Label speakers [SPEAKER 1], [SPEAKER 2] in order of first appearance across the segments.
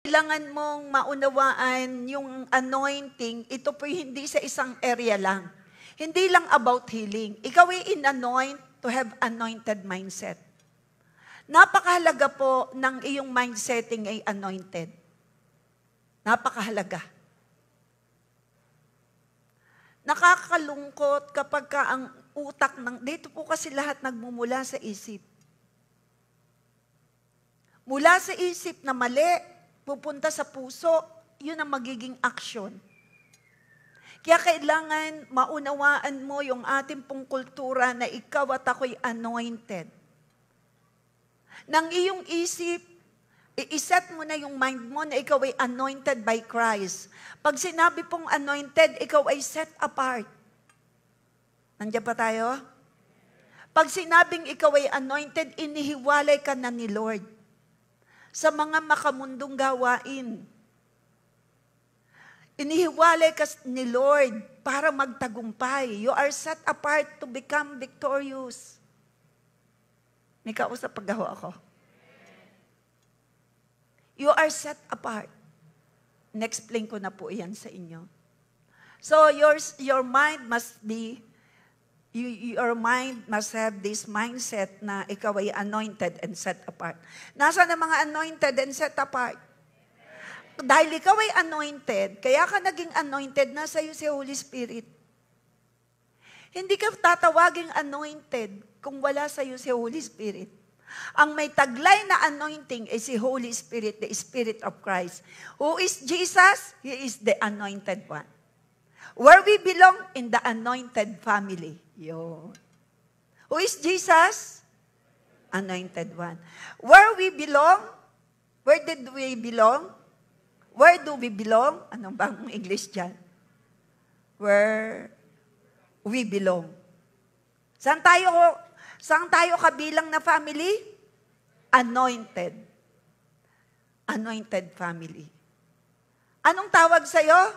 [SPEAKER 1] Kailangan mong maunawaan yung anointing, ito po hindi sa isang area lang. Hindi lang about healing. Ikaw ay in-anoint to have anointed mindset. Napakahalaga po ng iyong mindsetting ay anointed. Napakahalaga. Nakakalungkot kapag ang utak dito po kasi lahat nagmumula sa isip. Mula sa isip na mali, pupunta sa puso, yun ang magiging action. Kaya kailangan maunawaan mo yung ating pong kultura na ikaw at ako'y anointed. Nang iyong isip, i-set mo na yung mind mo na ikaw ay anointed by Christ. Pag sinabi pong anointed, ikaw ay set apart. Nandiyan pa tayo? Pag sinabing ikaw ay anointed, inihiwalay ka na ni Lord sa mga makamundong gawain. Inihiwalay ka ni Lord para magtagumpay. You are set apart to become victorious. May kausap paggawa ako. You are set apart. Next-explain ko na po yan sa inyo. So your mind must be, your mind must have this mindset na ikaw ay anointed and set apart. Nasaan ang mga anointed and set apart? Dahil ikaw ay anointed, kaya ka naging anointed, nasa iyo si Holy Spirit. Hindi ka tatawaging anointed kung wala sa iyo si Holy Spirit. Ang may taglay na anointing ay si Holy Spirit, the Spirit of Christ. Who is Jesus? He is the anointed one. Where we belong? In the anointed family. Yun. Who is Jesus? Anointed one. Where we belong? Where did we belong? Where do we belong? Anong bang English dyan? Where we belong. Saan tayo kabilang na family? Anointed. Anointed family. Anong tawag sa'yo?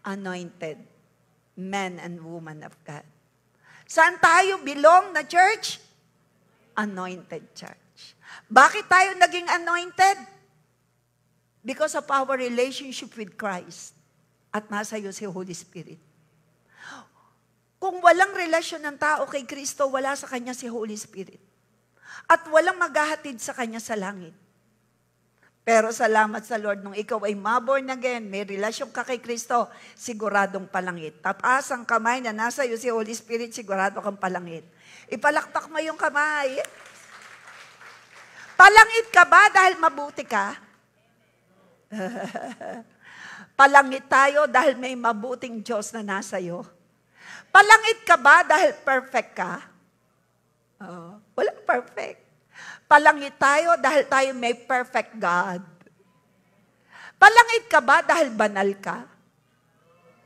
[SPEAKER 1] Anointed. Men and women of God. Saan tayo belong na church? Anointed church. Bakit tayo naging anointed? Because of our relationship with Christ. At nasa iyo si Holy Spirit. Kung walang relasyon ng tao kay Kristo, wala sa kanya si Holy Spirit. At walang maghahatid sa kanya sa langit. Pero salamat sa Lord, nung ikaw ay maborn again, may relasyon ka kay Kristo, siguradong palangit. Taas ang kamay na nasa iyo si Holy Spirit, sigurado kang palangit. Ipalakpak mo yung kamay. Palangit ka ba dahil mabuti ka? Palangit tayo dahil may mabuting Diyos na nasa iyo. Palangit ka ba dahil perfect ka? Walang perfect. Palangit tayo dahil tayo may perfect God. Palangit ka ba dahil banal ka?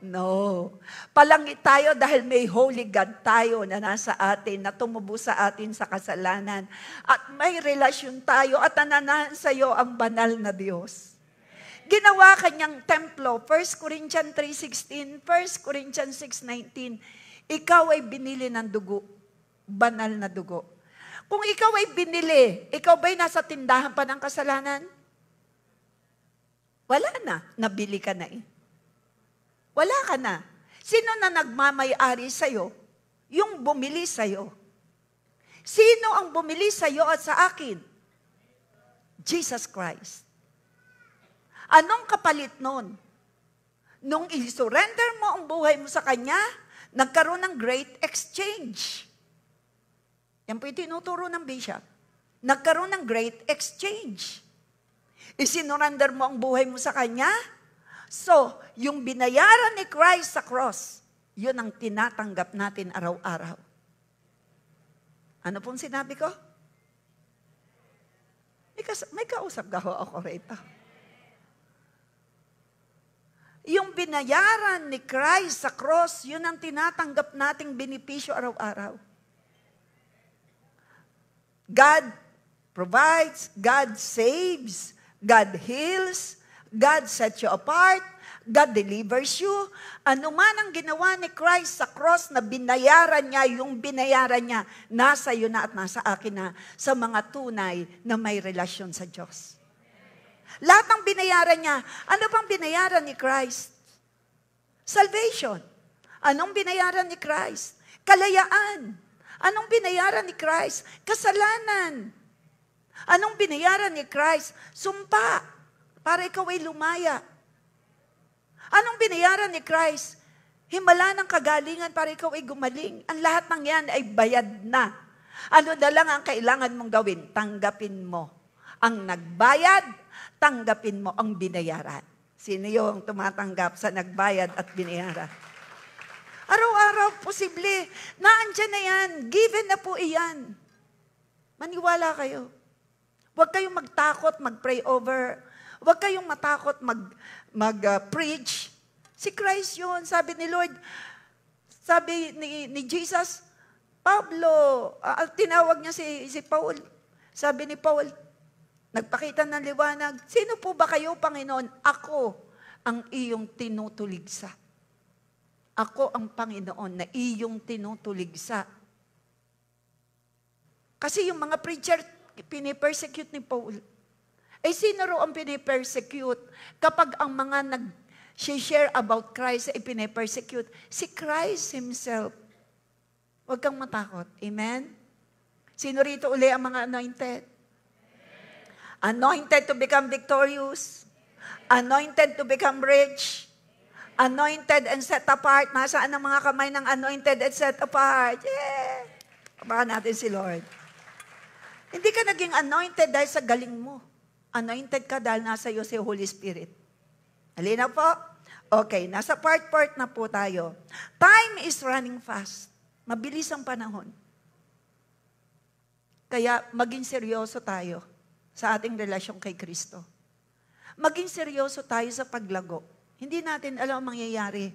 [SPEAKER 1] No. Palangit tayo dahil may holy God tayo na nasa atin, na tumubo sa atin sa kasalanan. At may relasyon tayo at nananahan sa iyo ang banal na Diyos. Ginawa kanyang templo, 1 Corinthians 3:16, 1 Corinthians 6:19, ikaw ay binili ng dugo, banal na dugo. Kung ikaw ay binili, ikaw ba'y nasa tindahan pa ng kasalanan? Wala na, nabili ka na eh. Wala ka na. Sino na nagmamay-ari sa'yo? Yung bumili sa'yo. Sino ang bumili sa'yo at sa akin? Jesus Christ. Anong kapalit nun? Nung i-surrender mo ang buhay mo sa Kanya, nagkaroon ng great exchange. Yan po yung tinuturo ng bishop. Nagkaroon ng great exchange. Isinurrender mo ang buhay mo sa Kanya. So, yung binayaran ni Christ sa cross, yun ang tinatanggap natin araw-araw. Ano pong sinabi ko? May kausap ako rito. Yung binayaran ni Christ sa cross, yun ang tinatanggap nating benepisyo araw-araw. God provides, God saves, God heals, God sets you apart, God delivers you. Ano man ang ginawa ni Christ sa cross na binayaran niya, yung binayaran niya, nasa iyo na at nasa akin na sa mga tunay na may relasyon sa Diyos. Lahat ng binayaran niya. Ano bang binayaran ni Christ? Salvation. Anong binayaran ni Christ? Kalayaan. Anong binayaran ni Christ? Kasalanan. Anong binayaran ni Christ? Sumpa. Para ikaw ay lumaya. Anong binayaran ni Christ? Himala ng kagalingan para ikaw ay gumaling. Ang lahat ng yan ay bayad na. Ano na lang ang kailangan mong gawin? Tanggapin mo ang nagbayad, tanggapin mo ang binayaran. Sino yung tumatanggap sa nagbayad at binayaran? Araw-araw, posible. Naandyan na yan. Given na po iyan. Maniwala kayo. Huwag kayong magtakot, mag-pray over. Huwag kayong matakot mag-preach. Si Christ yun. Sabi ni Lord, sabi ni Jesus, Pablo, tinawag niya si Paul. Sabi ni Paul, nagpakita ng liwanag, sino po ba kayo, Panginoon? Ako ang iyong tinutuligsa. Ako ang Panginoon na iyong tinutuligsa. Kasi yung mga preacher, pinipersecute ni Paul. Eh, sino ro ang pinipersecute kapag ang mga nag-share about Christ ay pinipersecute? Si Christ Himself. Huwag kang matakot. Amen? Sino rito uli ang mga anointed? Anointed to become victorious. Anointed to become rich. Anointed and set apart. Nasaan ang mga kamay ng anointed and set apart? Yeah! Kabahan natin si Lord. Hindi ka naging anointed dahil sa galing mo. Anointed ka dahil nasa iyo si Holy Spirit. Halina po. Okay, nasa part na po tayo. Time is running fast. Mabilis ang panahon. Kaya maging seryoso tayo sa ating relasyon kay Kristo. Maging seryoso tayo sa paglago. Hindi natin alam ang mangyayari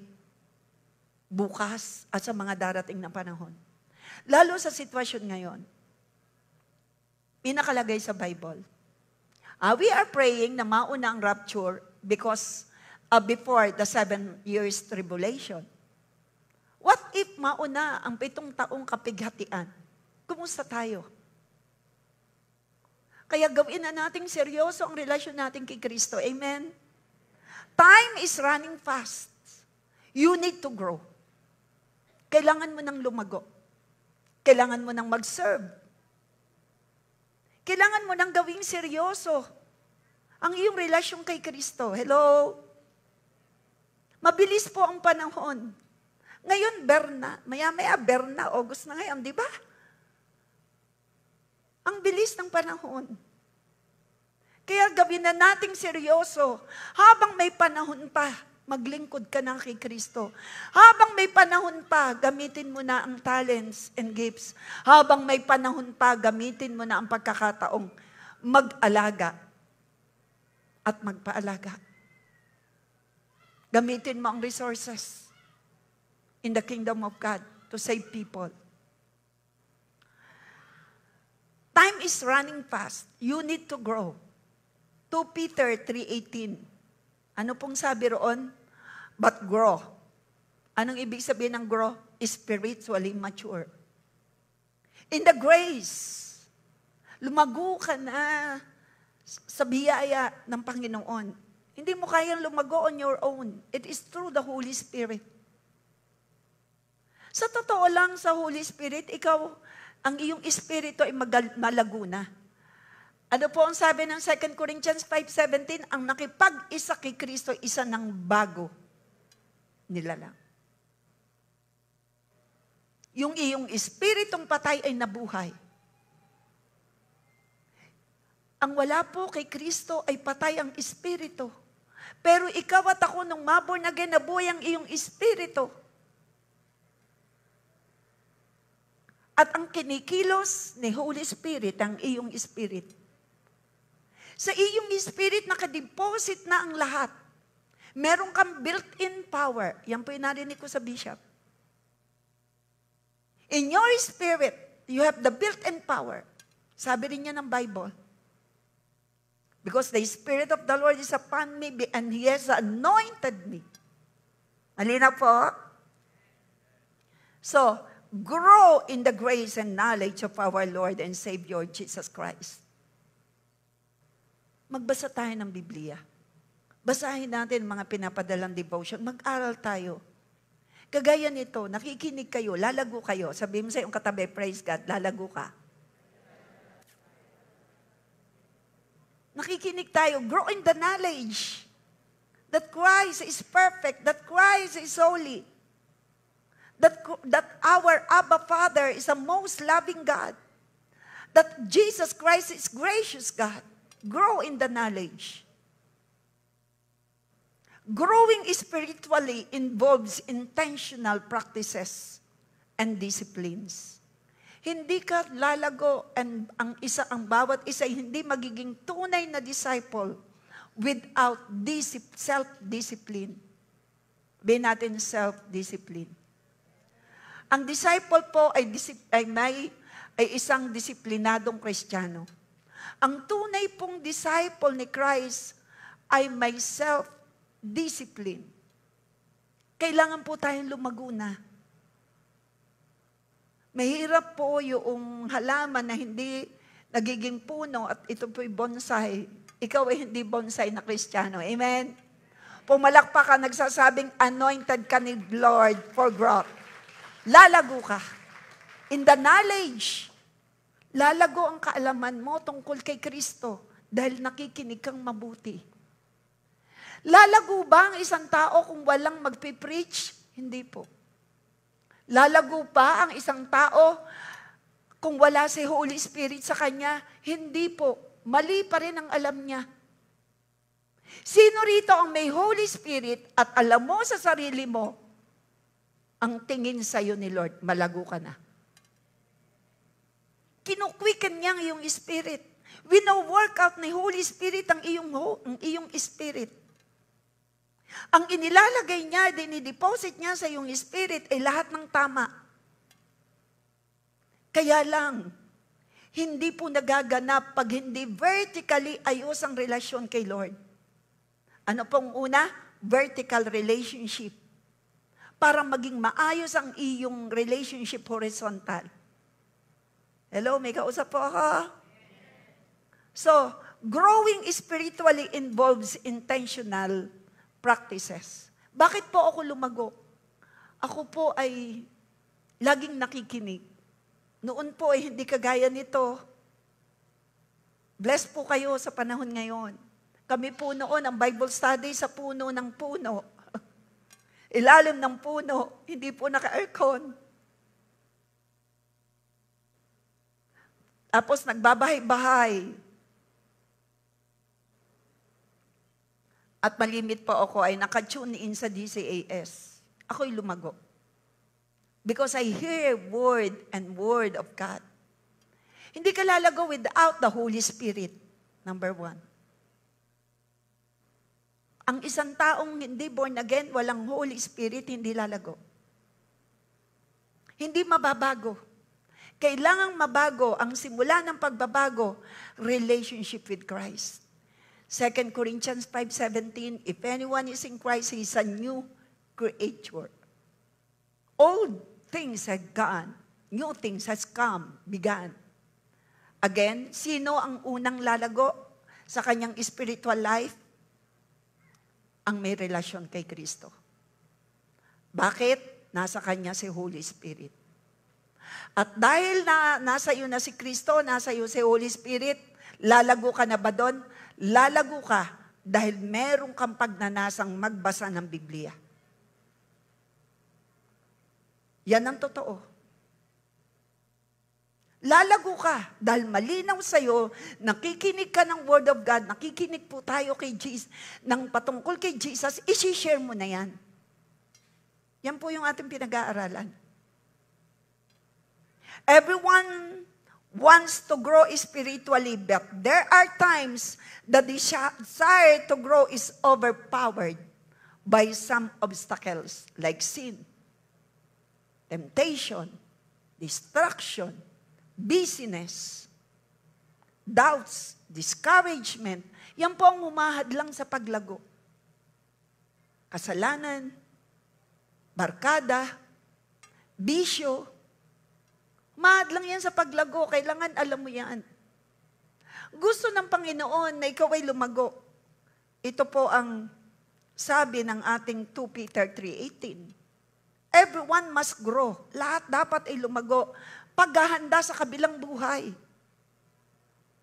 [SPEAKER 1] bukas at sa mga darating na panahon. Lalo sa sitwasyon ngayon. Pinakalagay sa Bible. We are praying na mauna ang rapture because before the 7 years tribulation. What if mauna ang 7 taong kapighatian? Kumusta tayo? Kaya gawin na nating seryoso ang relasyon natin kay Kristo. Amen? Time is running fast. You need to grow. Kailangan mo nang lumago. Kailangan mo nang mag-serve. Kailangan mo nang gawing seryoso ang iyong relasyon kay Kristo. Hello? Mabilis po ang panahon. Ngayon, Berna. Maya-maya, Berna. August na ngayon, di ba? Ang bilis ng panahon. Kaya gawin na nating seryoso. Habang may panahon pa, maglingkod ka na kay Kristo. Habang may panahon pa, gamitin mo na ang talents and gifts. Habang may panahon pa, gamitin mo na ang pagkakataong mag-alaga at magpaalaga. Gamitin mo ang resources in the kingdom of God to save people. Time is running fast. You need to grow. 2 Peter 3:18. Ano pong sabi roon? But grow. Anong ibig sabihin ng grow? Spiritually mature. In the grace. Lumago ka na sa biyaya ng Panginoon. Hindi mo kayang lumago on your own. It is through the Holy Spirit. Sa totoo lang sa Holy Spirit, ikaw, ang iyong espiritu ay malago na. Ano po ang sabi ng 2 Corinthians 5:17? Ang nakipag-isa kay Kristo, isa ng bago nilalang. Yung iyong espiritong patay ay nabuhay. Ang wala po kay Kristo ay patay ang espiritu. Pero ikaw at ako nung maborn again, nabuhay ang iyong espiritu. At ang kinikilos ni Holy Spirit, ang iyong spirit. Sa iyong spirit, nakadeposit na ang lahat. Meron kang built-in power. Yan po yung narinig ko sa bishop. In your spirit, you have the built-in power. Sabi rin niya ng Bible. Because the Spirit of the Lord is upon me and He has anointed me. Malinaw po? So, grow in the grace and knowledge of our Lord and Savior Jesus Christ. Magbasa tayo ng Biblia. Basahin natin mga pinapadalang devotion. Mag-aral tayo. Kagaya nito, nakikinig kayo, lalago kayo. Sabihin mo sa iyong katabi, praise God, lalago ka. Nakikinig tayo, grow in the knowledge that Christ is perfect, that Christ is holy, that our Abba Father is a most loving God, that Jesus Christ is gracious God. Grow in the knowledge. Growing spiritually involves intentional practices and disciplines. Hindi ka lalago and ang bawat isa hindi magiging tunay na disciple without self-discipline. Sabihin natin self-discipline. Ang disciple po ay isang disiplinadong Kristiyano. Ang tunay pong disciple ni Christ ay may self-discipline. Kailangan po tayong lumago na. Mahirap po yung halaman na hindi nagiging puno at ito po'y bonsai. Ikaw ay hindi bonsai na Kristiyano. Amen? Pumalakpak ka, nagsasabing anointed ka ni Lord for growth. Lalago ka. In the knowledge, lalago ang kaalaman mo tungkol kay Kristo dahil nakikinig kang mabuti. Lalago ba ang isang tao kung walang magpipreach? Hindi po. Lalago pa ang isang tao kung wala si Holy Spirit sa kanya? Hindi po. Mali pa rin ang alam niya. Sino rito ang may Holy Spirit at alam mo sa sarili mo, ang tingin sa'yo ni Lord, malago ka na. Kinukwikan niya ang iyong spirit. Wino-work out ni Holy Spirit ang iyong spirit. Ang inilalagay niya, dinideposit niya sa iyong spirit ay lahat ng tama. Kaya lang, hindi po nagaganap pag hindi vertically ayos ang relasyon kay Lord. Ano pong una? Vertical relationship. Para maging maayos ang iyong relationship horizontal. Hello, may kausap po ako? So, growing spiritually involves intentional practices. Bakit po ako lumago? Ako po ay laging nakikinig. Noon po ay hindi kagaya nito. Blessed po kayo sa panahon ngayon. Kami po noon, ang Bible study sa puno ng puno. Ilalim ng puno, hindi po naka-aircon. Tapos nagbabahay-bahay. At malimit po ako ay naka-tune in sa DCAS. Ako'y lumago. Because I hear word and word of God. Hindi ka lalago without the Holy Spirit. Number one. Ang isang taong hindi born again, walang Holy Spirit, hindi lalago. Hindi mababago. Kailangang mabago, ang simula ng pagbabago, relationship with Christ. 2 Corinthians 5:17, if anyone is in Christ, he is a new creature. Old things have gone, new things has come, began. Again, sino ang unang lalago sa kanyang spiritual life? Ang may relasyon kay Kristo. Bakit? Nasa kanya si Holy Spirit. At dahil nasa iyo na si Kristo, nasa iyo si Holy Spirit, lalago ka na ba doon? Lalago ka dahil meron kang pagnanasang magbasa ng Biblia. Yan ang totoo. Lalago ka dahil malinaw sa'yo, nakikinig ka ng Word of God, nakikinig po tayo kay Jesus, ng patungkol kay Jesus, isi-share mo na yan. Yan po yung ating pinag-aaralan. Everyone wants to grow spiritually, but there are times the desire to grow is overpowered by some obstacles like sin, temptation, distraction, busyness, doubts, discouragement. Yan po ang humahadlang sa paglago. Kasalanan, barkada, bisyo, mahadlang yan sa paglago. Kailangan alam mo yan. Gusto ng Panginoon na ikaw ay lumago. Ito po ang sabi ng ating 2 Peter 3:18. Everyone must grow. Lahat dapat ay lumago. Paghahanda sa kabilang buhay.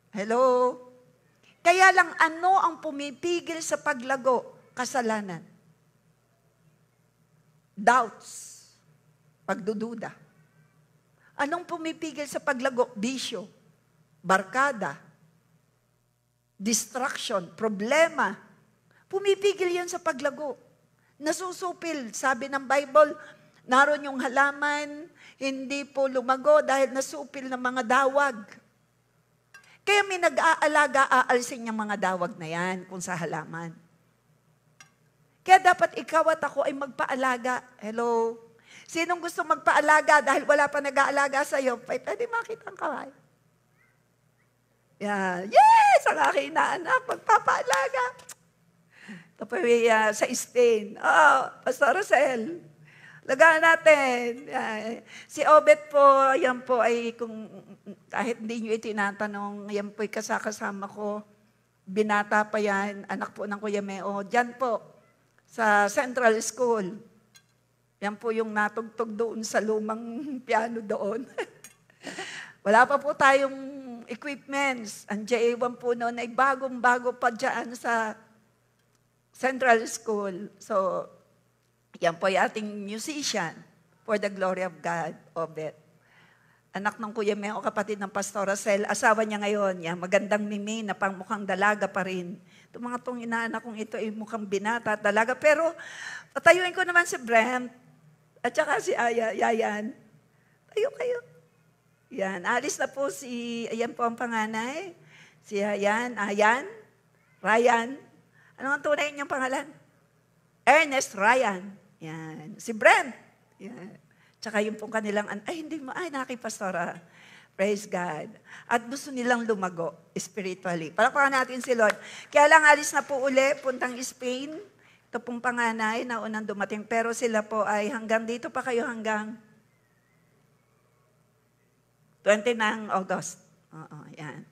[SPEAKER 1] Hello? Kaya lang ano ang pumipigil sa paglago? Kasalanan. Doubts. Pagdududa. Anong pumipigil sa paglago? Bisyo. Barkada. Distraction. Problema. Pumipigil yan sa paglago. Nasusupil. Sabi ng Bible, naroon yung halaman, hindi po lumago dahil nasupil ng mga dawag. Kaya may nag-aalaga, aalsin yung mga dawag na yan kung sa halaman. Kaya dapat ikaw at ako ay magpaalaga. Hello? Sinong gusto magpaalaga dahil wala pa nag-aalaga sa'yo? Pwede makita ang kamay. Yeah. Yes! Ang aking inaanak, magpapaalaga. Ito po sa Spain. Pastor Rosel. Lagaan natin. Si Obet po, yan po ay kung kahit hindi nyo itinatanong, yan po ay kasama ko. Binata pa yan, anak po ng Kuya Meo. Diyan po, sa Central School. Yan po yung natugtog doon sa lumang piano doon. Wala pa po tayong equipments. Ang JA1 po noon ay bagong-bago pa dyan sa Central School. So, yan po yung ating musician for the glory of God, Obet. Anak ng Kuya Meo, kapatid ng Pastor Rosel. Asawa niya ngayon, yan, magandang mimi na pang mukhang dalaga pa rin. Itong mga tong inaanak kong ito ay mukhang binata at dalaga. Pero patayuin ko naman si Brent at saka si Yayan. Tayo kayo. Yan, alis na po ayan po ang panganay. Si Ayan, Ryan. Ano ang tunay niyang pangalan? Ernest Ryan. Yan. Si Brent. Yan. Tsaka yung pong kanilang, nakipastora. Praise God. At gusto nilang lumago spiritually. Palakpakan natin si Lord. Kaya lang alis na po uli, puntang Spain. Ito pong panganay na unang dumating. Pero sila po ay hanggang dito pa kayo hanggang 20 ng August. Yan.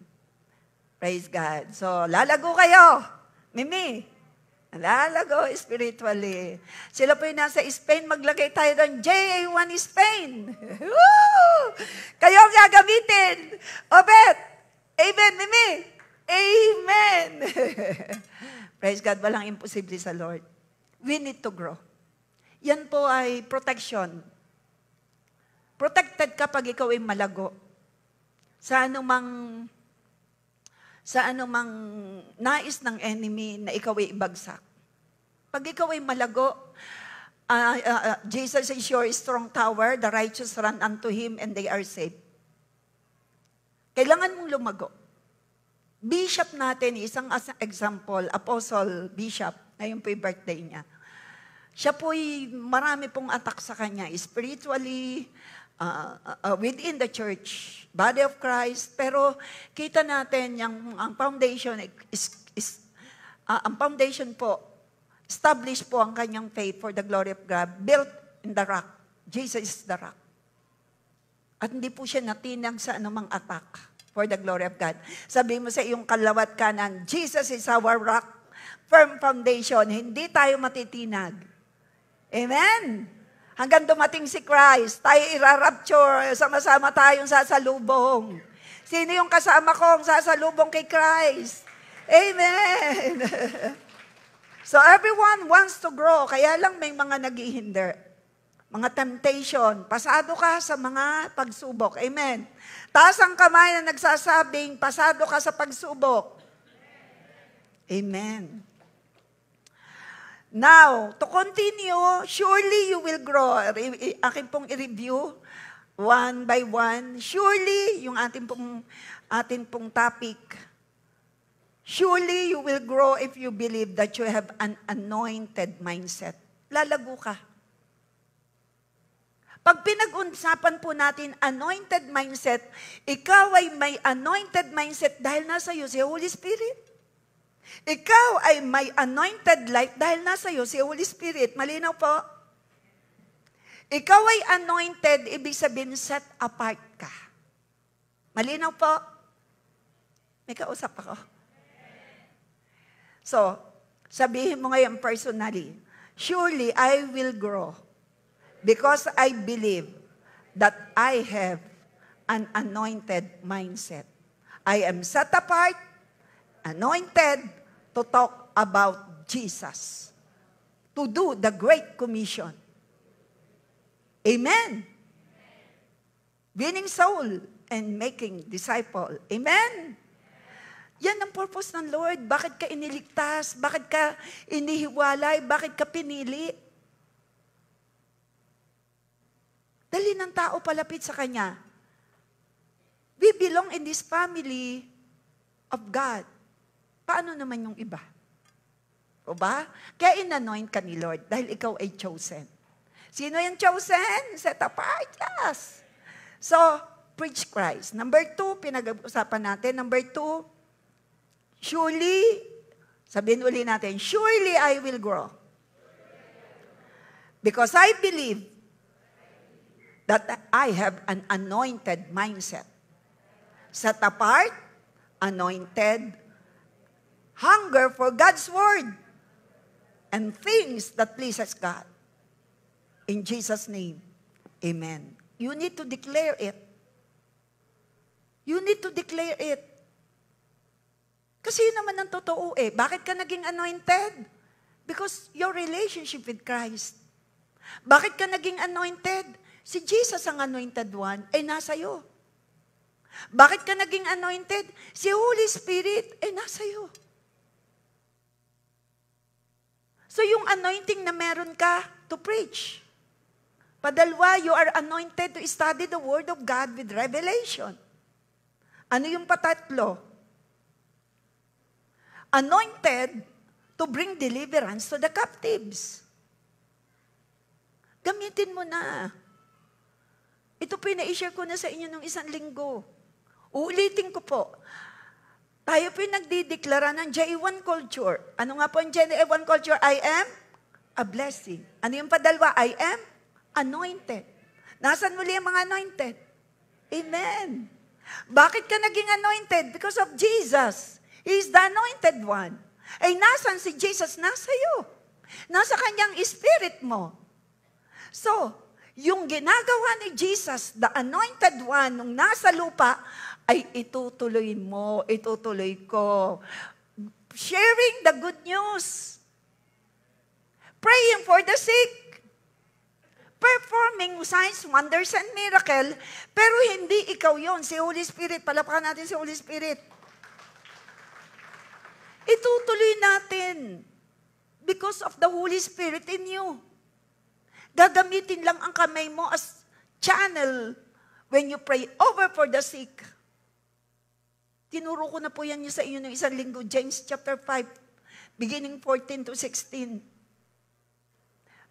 [SPEAKER 1] Praise God. So, lalago kayo. Mimi. Lalago spiritually. Sila po yung nasa Spain, maglagay tayo doon, JA1 Spain. Kayo ang gagamitin. Obet. Amen, Mimi. Amen. Praise God, walang imposible sa Lord. We need to grow. Yan po ay protection. Protected kapag ikaw ay malago. Sa anumang nais ng enemy na ikaw ay ibagsak. Pag ikaw ay malago, Jesus is your strong tower, the righteous run unto Him and they are safe. Kailangan mong lumago. Bishop natin, isang example, Apostle Bishop, ngayon po yung birthday niya. Siya po'y marami pong attack sa kanya, spiritually, within the church, body of Christ. Pero kita natin ang foundation ang foundation po, established po ang kanyang faith for the glory of God, built in the rock. Jesus is the rock. At hindi po siya natinag sa anumang attack for the glory of God. Sabi mo sa iyong kalawat kanan, Jesus is our rock, firm foundation. Hindi tayo matitinag. Amen? Hanggang dumating si Christ, tayo irarapture, sama-sama tayong sasalubong. Sino yung kasama kong sasalubong kay Christ? Amen! So everyone wants to grow, kaya lang may mga naghihinder. Mga temptation, pasado ka sa mga pagsubok. Amen. Taas ang kamay na nagsasabing, pasado ka sa pagsubok. Amen. Now, to continue, surely you will grow. Akin pong i-review, one by one. Surely, yung atin pong topic, surely you will grow if you believe that you have an anointed mindset. Lalago ka. Pag pinag-usapan po natin anointed mindset, ikaw ay may anointed mindset dahil nasa iyo si Holy Spirit. Ikaw ay may anointed life dahil nasa iyo si Holy Spirit. Malinaw po? Ikaw ay anointed, ibig sabihin set apart ka. Malinaw po? May kausap ako. So, sabihin mo ngayon personally, surely I will grow because I believe that I have an anointed mindset. I am set apart, anointed to talk about Jesus, to do the Great Commission. Amen. Winning soul and making disciple. Amen. Yan ang purpose ng Lord. Bakit ka iniligtas? Bakit ka inihiwalay? Bakit ka pinili? Dali ng tao palapit sa Kanya. We belong in this family of God. Paano naman yung iba? O ba? Kaya in-anoint ka ni Lord dahil ikaw ay chosen. Sino yung chosen? Set apart, yes. So, preach Christ. Number 2, pinag-usapan natin. Number 2, surely, sabihin uli natin, surely I will grow. Because I believe that I have an anointed mindset. Set apart, anointed, hunger for God's word, and things that pleases God. In Jesus' name, amen. You need to declare it. You need to declare it. Kasi yun naman ang totoo eh. Bakit ka naging anointed? Because your relationship with Christ. Bakit ka naging anointed? Si Jesus ang anointed one ay nasa iyo. Bakit ka naging anointed? Si Holy Spirit ay nasa iyo. So yung anointing na meron ka to preach. Padalwa, you are anointed to study the Word of God with revelation. Ano yung patatlo? Anointed to bring deliverance to the captives. Gamitin mo na. Ito po na-share ko na sa inyo nung isang linggo. Uulitin ko po. Tayo po nagdideklara ng J1 culture. Ano nga po ang J1 culture? I am a blessing. Ano yung padalwa? I am anointed. Nasaan muli ang mga anointed? Amen. Bakit ka naging anointed? Because of Jesus. He is the anointed one. Ay nasan si Jesus? Nasa iyo. Nasa kanyang spirit mo. So, yung ginagawa ni Jesus, the anointed one, nung nasa lupa, ay itutuloy mo, itutuloy ko. Sharing the good news. Praying for the sick. Performing signs, wonders, and miracle. Pero hindi ikaw yon, si Holy Spirit. Palapakan natin si Holy Spirit. Itutuloy natin because of the Holy Spirit in you. Gagamitin lang ang kamay mo as channel when you pray over for the sick. Tinuro ko na po yan sa inyo ng isang linggo, James chapter 5, beginning 14 to 16.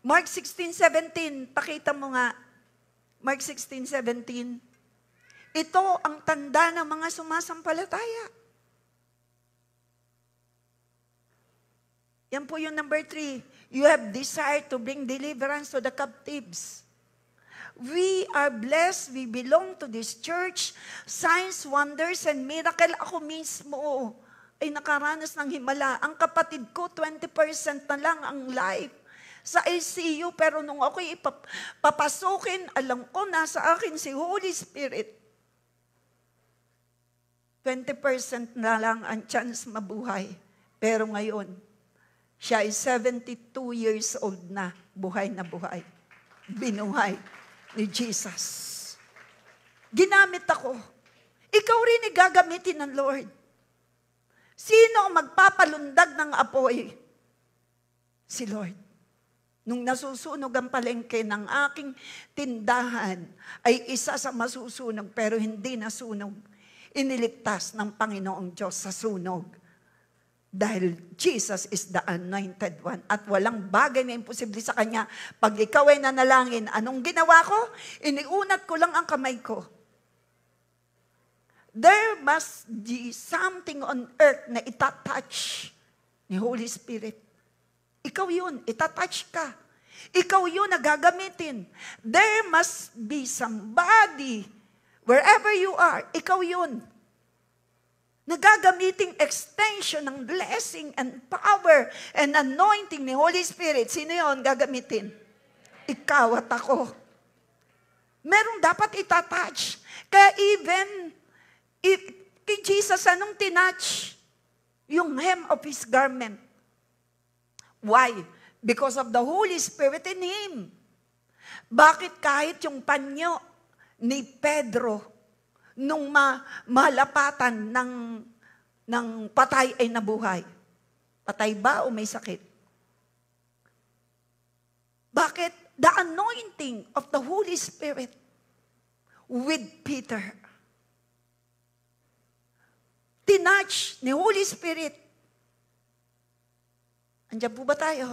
[SPEAKER 1] Mark 16:17, pakita mo nga. Mark 16:17. Ito ang tanda ng mga sumasampalataya. Yan po yung number 3. You have desire to bring deliverance to the captives. We are blessed. We belong to this church. Signs, wonders, and miracle. Ako mismo ay nakaranas ng himala. Ang kapatid ko, 20% na lang ang life sa ICU. Pero nung ako'y papasukin, alam ko, nasa akin si Holy Spirit. 20% na lang ang chance mabuhay. Pero ngayon, siya ay 72 years old na, buhay na buhay. Binuhay ni Jesus. Ginamit ako. Ikaw rin ay gagamitin ng Lord. Sino ang magpapalundag ng apoy? Si Lord. Nung nasusunog ang palengke ng aking tindahan, ay isa sa masusunog pero hindi nasunog. Iniligtas ng Panginoong Diyos sa sunog. Dahil Jesus is the anointed one. At walang bagay na imposible sa Kanya. Pag ikaw ay nanalangin, anong ginawa ko? Iniunat ko lang ang kamay ko. There must be something on earth na itatouch ni Holy Spirit. Ikaw yun, itatouch ka. Ikaw yun na gagamitin. There must be somebody, wherever you are, ikaw yun, nagagamiting extension ng blessing and power and anointing ni Holy Spirit. Sino yun gagamitin? Ikaw at ako. Merong dapat itatouch. Kaya even kay Jesus, anong tinouch? Yung hem of His garment. Why? Because of the Holy Spirit in Him. Bakit kahit yung panyo ni Pedro nung malapatan ng patay ay nabuhay? Patay ba o may sakit? Bakit? The anointing of the Holy Spirit with Peter. Tinouch ni Holy Spirit. Andiyan po ba tayo?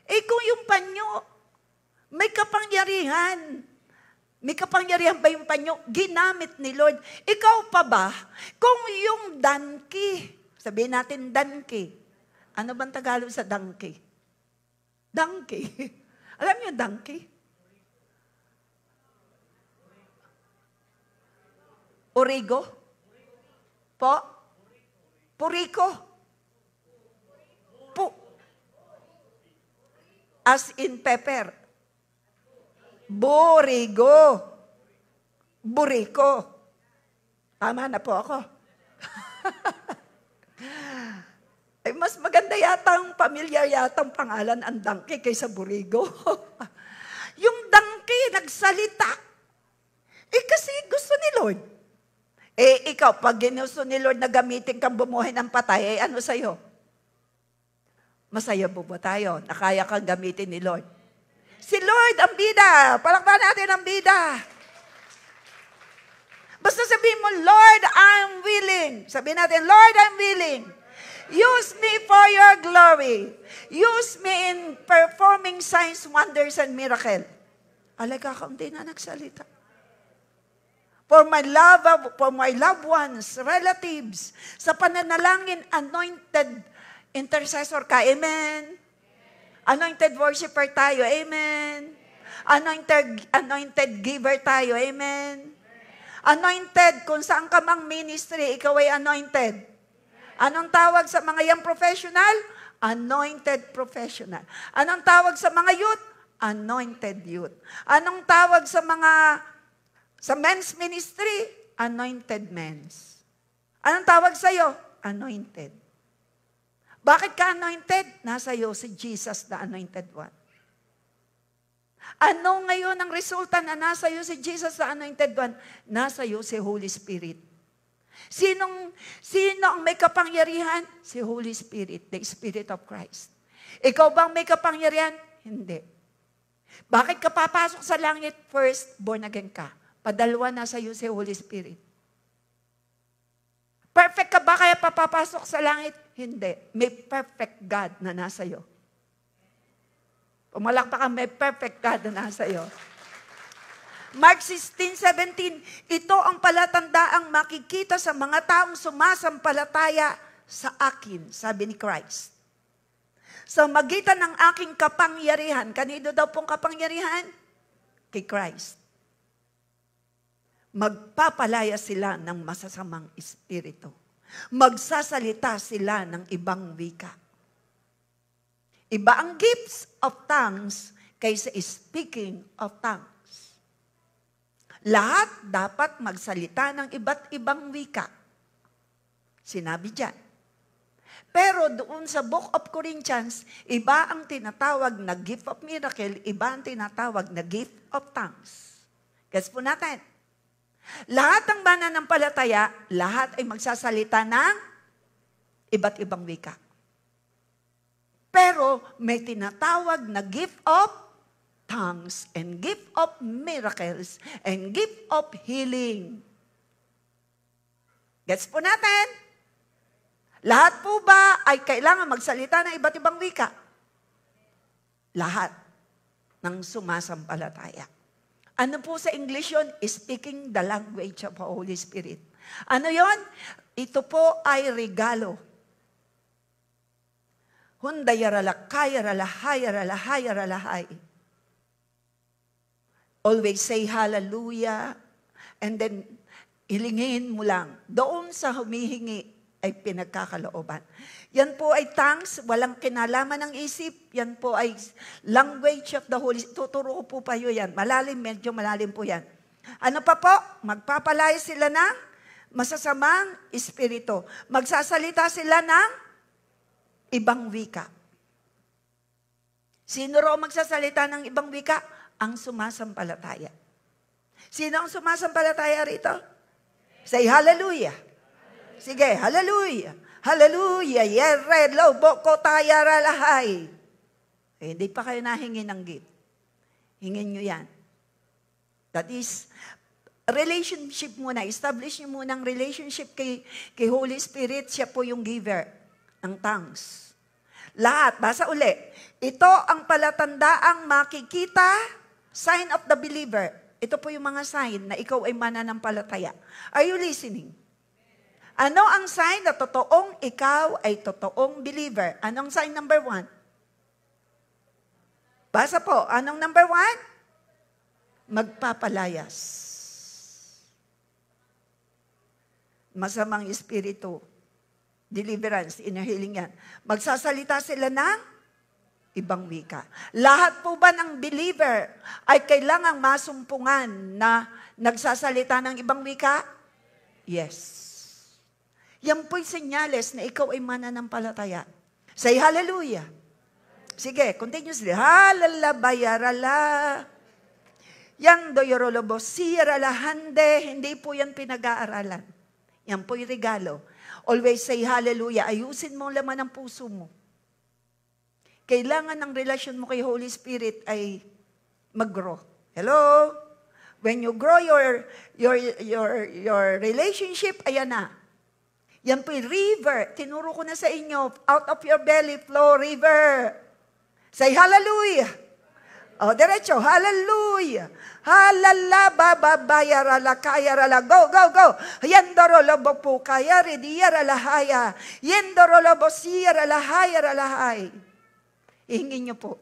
[SPEAKER 1] Kung yung panyo, may kapangyarihan. May kapangyarihan ba yung panyo? Ginamit ni Lord. Ikaw pa ba? Kung yung donkey, sabihin natin donkey. Ano bang Tagalog sa donkey? Donkey. Alam niyo donkey? Origo? Po? Puriko? As in pepper. Borigo. Buriko. Tama na po ako. Ay, mas maganda yatang pamilyar yatang pangalan ang donkey kaysa burigo. Yung donkey nagsalita. Kasi gusto ni Lord. Ikaw, pag ginusto ni Lord na gamitin kang bumuhay ng patay, ano sa'yo? Masaya po ba tayo na kaya kang gamitin ni Lord? Si Lord, ang bida. Palakpakan natin ang bida. Basta sabihin mo, Lord, I'm willing. Sabihin natin, Lord, I'm willing. Use me for your glory. Use me in performing signs, wonders, and miracle. Alay, kakaunti na nagsalita. For my loved ones, relatives, sa pananalangin, anointed intercessor ka. Amen. Anointed worshiper tayo. Amen. Anointed giver tayo. Amen. Anointed, kung saan ka mang ministry, ikaw ay anointed. Anong tawag sa mga young professional? Anointed professional. Anong tawag sa mga youth? Anointed youth. Anong tawag sa men's ministry? Anointed men's. Anong tawag sa'yo? Anointed. Bakit ka anointed? Nasa iyo si Jesus, the anointed one. Ano ngayon ang resulta na nasa iyo si Jesus, the anointed one? Nasa iyo si Holy Spirit. Sino ang may kapangyarihan? Si Holy Spirit, the Spirit of Christ. Ikaw bang may kapangyarihan? Hindi. Bakit ka papasok sa langit? First, born again ka. Padalwa na sa iyo si Holy Spirit. Perfect ka ba kaya papapasok sa langit? Hindi. May perfect God na nasa iyo. Pumalakpakan, may perfect God na nasa iyo. Mark 16:17, ito ang palatandaang makikita sa mga taong sumasampalataya sa akin, sabi ni Christ. Sa magitan ng aking kapangyarihan, kanino daw pong kapangyarihan? Kay Christ. Magpapalaya sila ng masasamang espiritu. Magsasalita sila ng ibang wika. Iba ang gifts of tongues kaysa speaking of tongues. Lahat dapat magsalita ng iba't ibang wika. Sinabi dyan. Pero doon sa Book of Corinthians, iba ang tinatawag na gift of miracle, iba ang tinatawag na gift of tongues. Guess po natin. Lahat ng mananampalataya, lahat ay magsasalita ng iba't ibang wika. Pero may tinatawag na gift of tongues and gift of miracles and gift of healing. Gets po natin? Lahat po ba ay kailangan magsalita ng iba't ibang wika? Lahat ng sumasampalataya. Ano po sa English yun? Speaking the language of the Holy Spirit. Ano yon? Ito po ay regalo. Hundayaralakayaralahayaralahayaralahay. Always say hallelujah. And then, Ilingin mo lang. Doon sa humihingi ay pinagkakalooban. Yan po ay tongues, walang kinalaman ng isip. Yan po ay language of the Holy Spirit. Tuturo ko po pa yan. Malalim, medyo malalim po yan. Ano pa po? Magpapalaya sila ng masasamang espiritu. Magsasalita sila ng ibang wika. Sino raw magsasalita ng ibang wika? Ang sumasampalataya. Sino ang sumasampalataya rito? Say hallelujah. Sige, hallelujah. Hallelujah. Yere, lobo ko tayara lahay. Hindi pa kayo nahingi ng gift. Hingin nyo yan. That is, relationship muna. Establish nyo muna ang relationship kay Holy Spirit. Siya po yung giver ng tongues. Lahat, basa uli. Ito ang palatandaang makikita, sign of the believer. Ito po yung mga sign na ikaw ay mananampalataya. Are you listening? Ano ang sign na totoong ikaw ay totoong believer? Anong sign number 1? Basa po, anong number 1? Magpapalayas. Masamang espiritu. Deliverance, inner healing yan. Magsasalita sila ng ibang wika. Lahat po ba ng believer ay kailangang masumpungan na nagsasalita ng ibang wika? Yes. Yan po'y senyales na ikaw ay mananampalataya. Say hallelujah. Sige, continuously. Halalabayarala. Yang doyorolobo siyaralahande. Hindi po yan pinag-aaralan. Yan po'y regalo. Always say hallelujah. Ayusin mo ang laman ng puso mo. Kailangan ng relasyon mo kay Holy Spirit ay mag-grow. Hello? When you grow your relationship, ayan na. Yan po'y river. Tinuro ko na sa inyo. Out of your belly flow river. Say hallelujah. O, diretso. Hallelujah. Halalababayarala kayarala. Go, go, go. Yendorolobo po kayari diyaralahaya. Yendorolobo siyaralahayaralahay. Ihingin niyo po.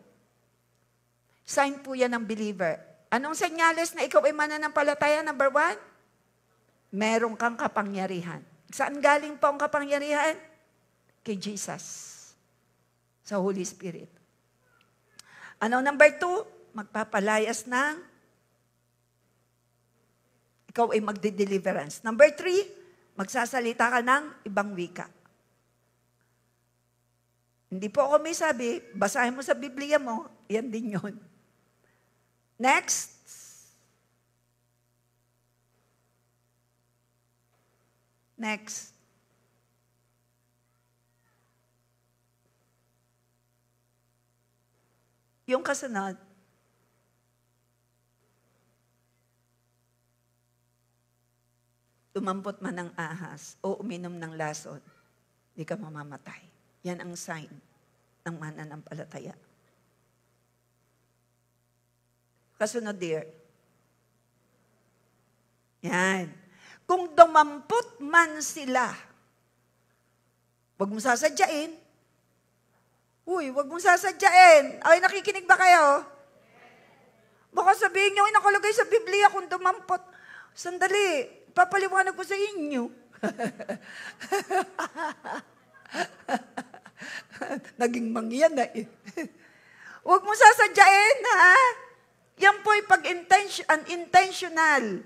[SPEAKER 1] Sign po yan ng believer. Anong senyales na ikaw ay mananampalataya? Number 1, meron kang kapangyarihan. Saan galing po ang kapangyarihan? Kay Jesus. Sa Holy Spirit. Ano number 2? Magpapalayas ng ikaw ay magde-deliverance. Number 3, magsasalita ka ng ibang wika. Hindi po ako may sabi, basahin mo sa Biblia mo, yan din yun. Next. Next. Yung kasunod, tumampot man ng ahas o uminom ng lason, di ka mamamatay. Yan ang sign ng mananampalataya. Kasunod, dear. Yan. Kung dumampot man sila, huwag mong sasadyain. Uy, huwag mong sasadyain. Ay, nakikinig ba kayo? Baka sabihin nyo, ay nakalagay sa Biblia kung dumampot. Sandali, papaliwanag ko sa inyo. Naging mangyan na eh. Huwag mong sasadyain, ha? Yan po'y unintentional.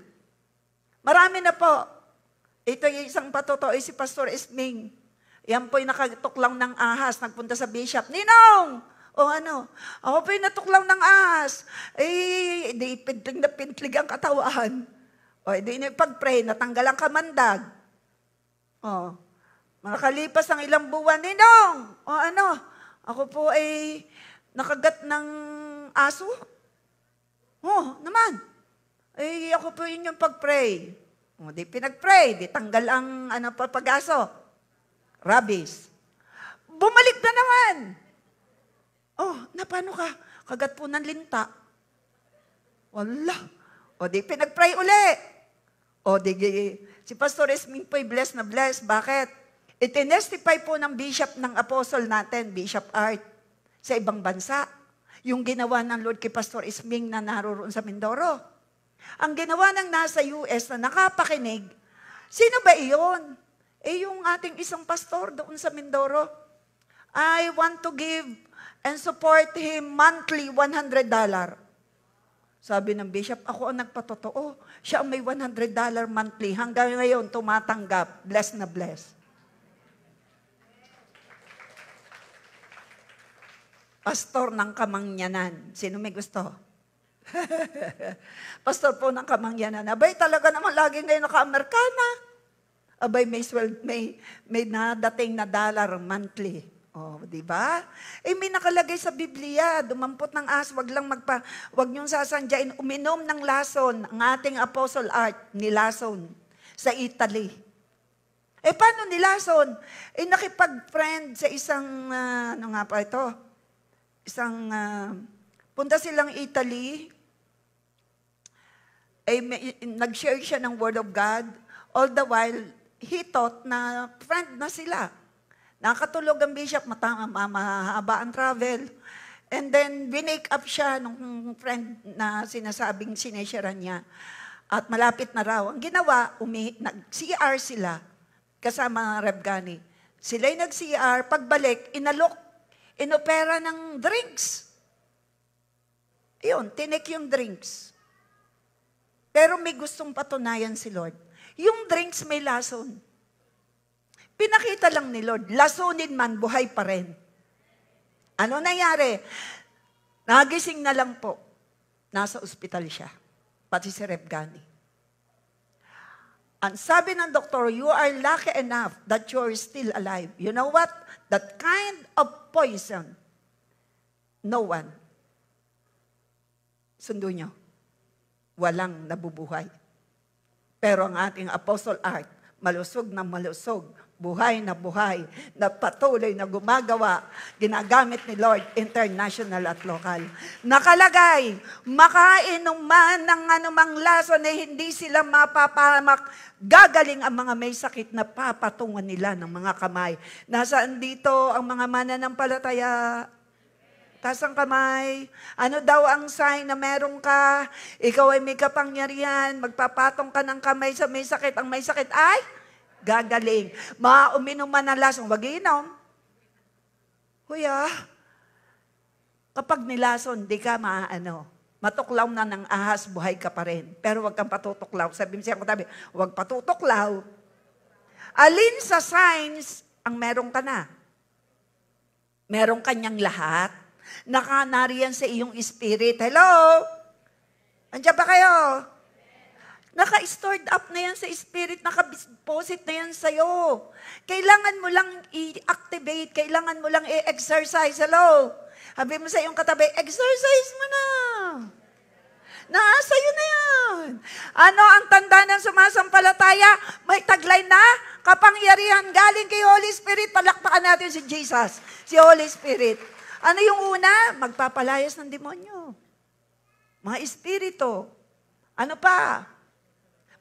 [SPEAKER 1] Marami na po. Ito yung isang patutoy si Pastor Isming. Yan po'y nakatuklang ng ahas, nagpunta sa bishop. Ninong! O ano? Ako po'y natuklang ng ahas. Eh, di pintlig na pintlig ang katawan. O, di pag-pray, natanggal ang kamandag. O, makalipas ang ilang buwan, Ninong! O ano? Ako po ay nakagat ng aso. O, naman. Eh, ako po yun yung pag-pray. O, di pinag-pray, di tanggal ang pag-aso. Rabies. Bumalik na naman. Oh, paano ka? Kagat po ng linta. Wala. O di pinag-pray uli. O di, si Pastor Esming po'y blessed na blessed. Bakit? Itinestify po ng bishop ng apostle natin, Bishop Art, sa ibang bansa. Yung ginawa ng Lord kay Pastor Esming na naroon sa Mindoro. Ang ginawa ng nasa US na nakapakinig, Sino ba iyon? Yung ating isang pastor doon sa Mindoro. I want to give and support him monthly $100. Sabi ng bishop, ako ang nagpatotoo. Siya ang may $100 monthly. Hanggang ngayon, tumatanggap. Bless na bless. Pastor ng Kamangyanan. Sino may gusto? Pastor po ng Kamangyanan. Abay, talaga naman lagi ngayon naka-Amerikana. Abay, may nadating na dollar monthly. Oh, di ba? May nakalagay sa Biblia, dumampot ng ahas, wag niyong sasandyain, uminom ng lason, ang ating Apostle Art, nilason sa Italy. Paano nilason? Nakipag-friend sa isang, ano nga pa ito? Punta silang Italy, nag-share siya ng Word of God, all the while, he thought na friend na sila. Nakatulog ang bishop, mahaba ang travel. And then, binake up siya nung friend na sinasabing sinesharan niya. At malapit na raw. Ang ginawa, nag-CR sila, kasama Reb Gani. Sila'y nag-CR, pagbalik, inopera ng drinks. Yun, tinik yung drinks. Pero may gustong patunayan si Lord. Yung drinks may lason. Pinakita lang ni Lord, lasunin man, buhay pa rin. Ano nangyari? Nagising na lang po. Nasa ospital siya. Pati si Reb Gani. Ang sabi ng doktor, you are lucky enough that you are still alive. You know what? That kind of poison, no one. Sundo nyo. Walang nabubuhay. Pero ang ating Apostle Art, malusog na malusog, buhay na buhay, na patuloy na gumagawa, ginagamit ni Lord, international at local. Nakalagay, makainom man ng anumang lason na hindi sila mapapahamak, gagaling ang mga may sakit na papatungan nila ng mga kamay. Nasaan dito ang mga mananampalataya? Taas ang kamay. Ano daw ang sign na meron ka? Ikaw ay may kapangyarihan, magpapatong ka ng kamay sa may sakit. Ang may sakit ay gagaling. Uminom man ng lason, wag inom. Kuya, kapag nilason, di ka matuklaw na ng ahas, buhay ka pa rin. Pero wag kang patutuklaw. Sabi mo siya, wag patutuklaw. Alin sa signs ang meron ka na? Meron kanyang lahat. Nakanariyan sa iyong spirit. Hello? Andiyan ba kayo? Naka-stored up na yan sa spirit, naka-deposit na yan sa'yo. Kailangan mo lang i-activate, kailangan mo lang i-exercise. Hello? Sabi mo sa iyong katabi, exercise mo na. Sa'yo na yan. Ano ang tanda ng sumasampalataya? May taglay na kapangyarihan galing kay Holy Spirit. Palakpakan natin si Jesus, si Holy Spirit. Ano yung una? Magpapalayas ng demonyo. Mga espiritu. Ano pa?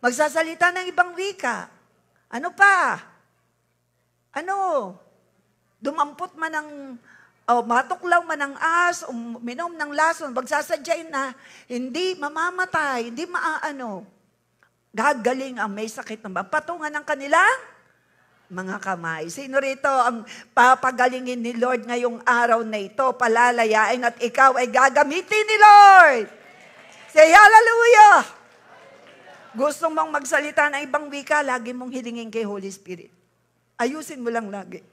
[SPEAKER 1] Magsasalita ng ibang wika. Ano pa? Dumampot man ng, matuklaw man ng ahas, uminom ng lason, magsasadyain na, hindi mamamatay, hindi gagaling ang may sakit na patungan ng kanilang mga kamay. Sino rito ang papagalingin ni Lord ngayong araw na ito, palalayain at ikaw ay gagamitin ni Lord? Say hallelujah! Gusto mong magsalita ng ibang wika, lagi mong hilingin kay Holy Spirit. Ayusin mo lang lagi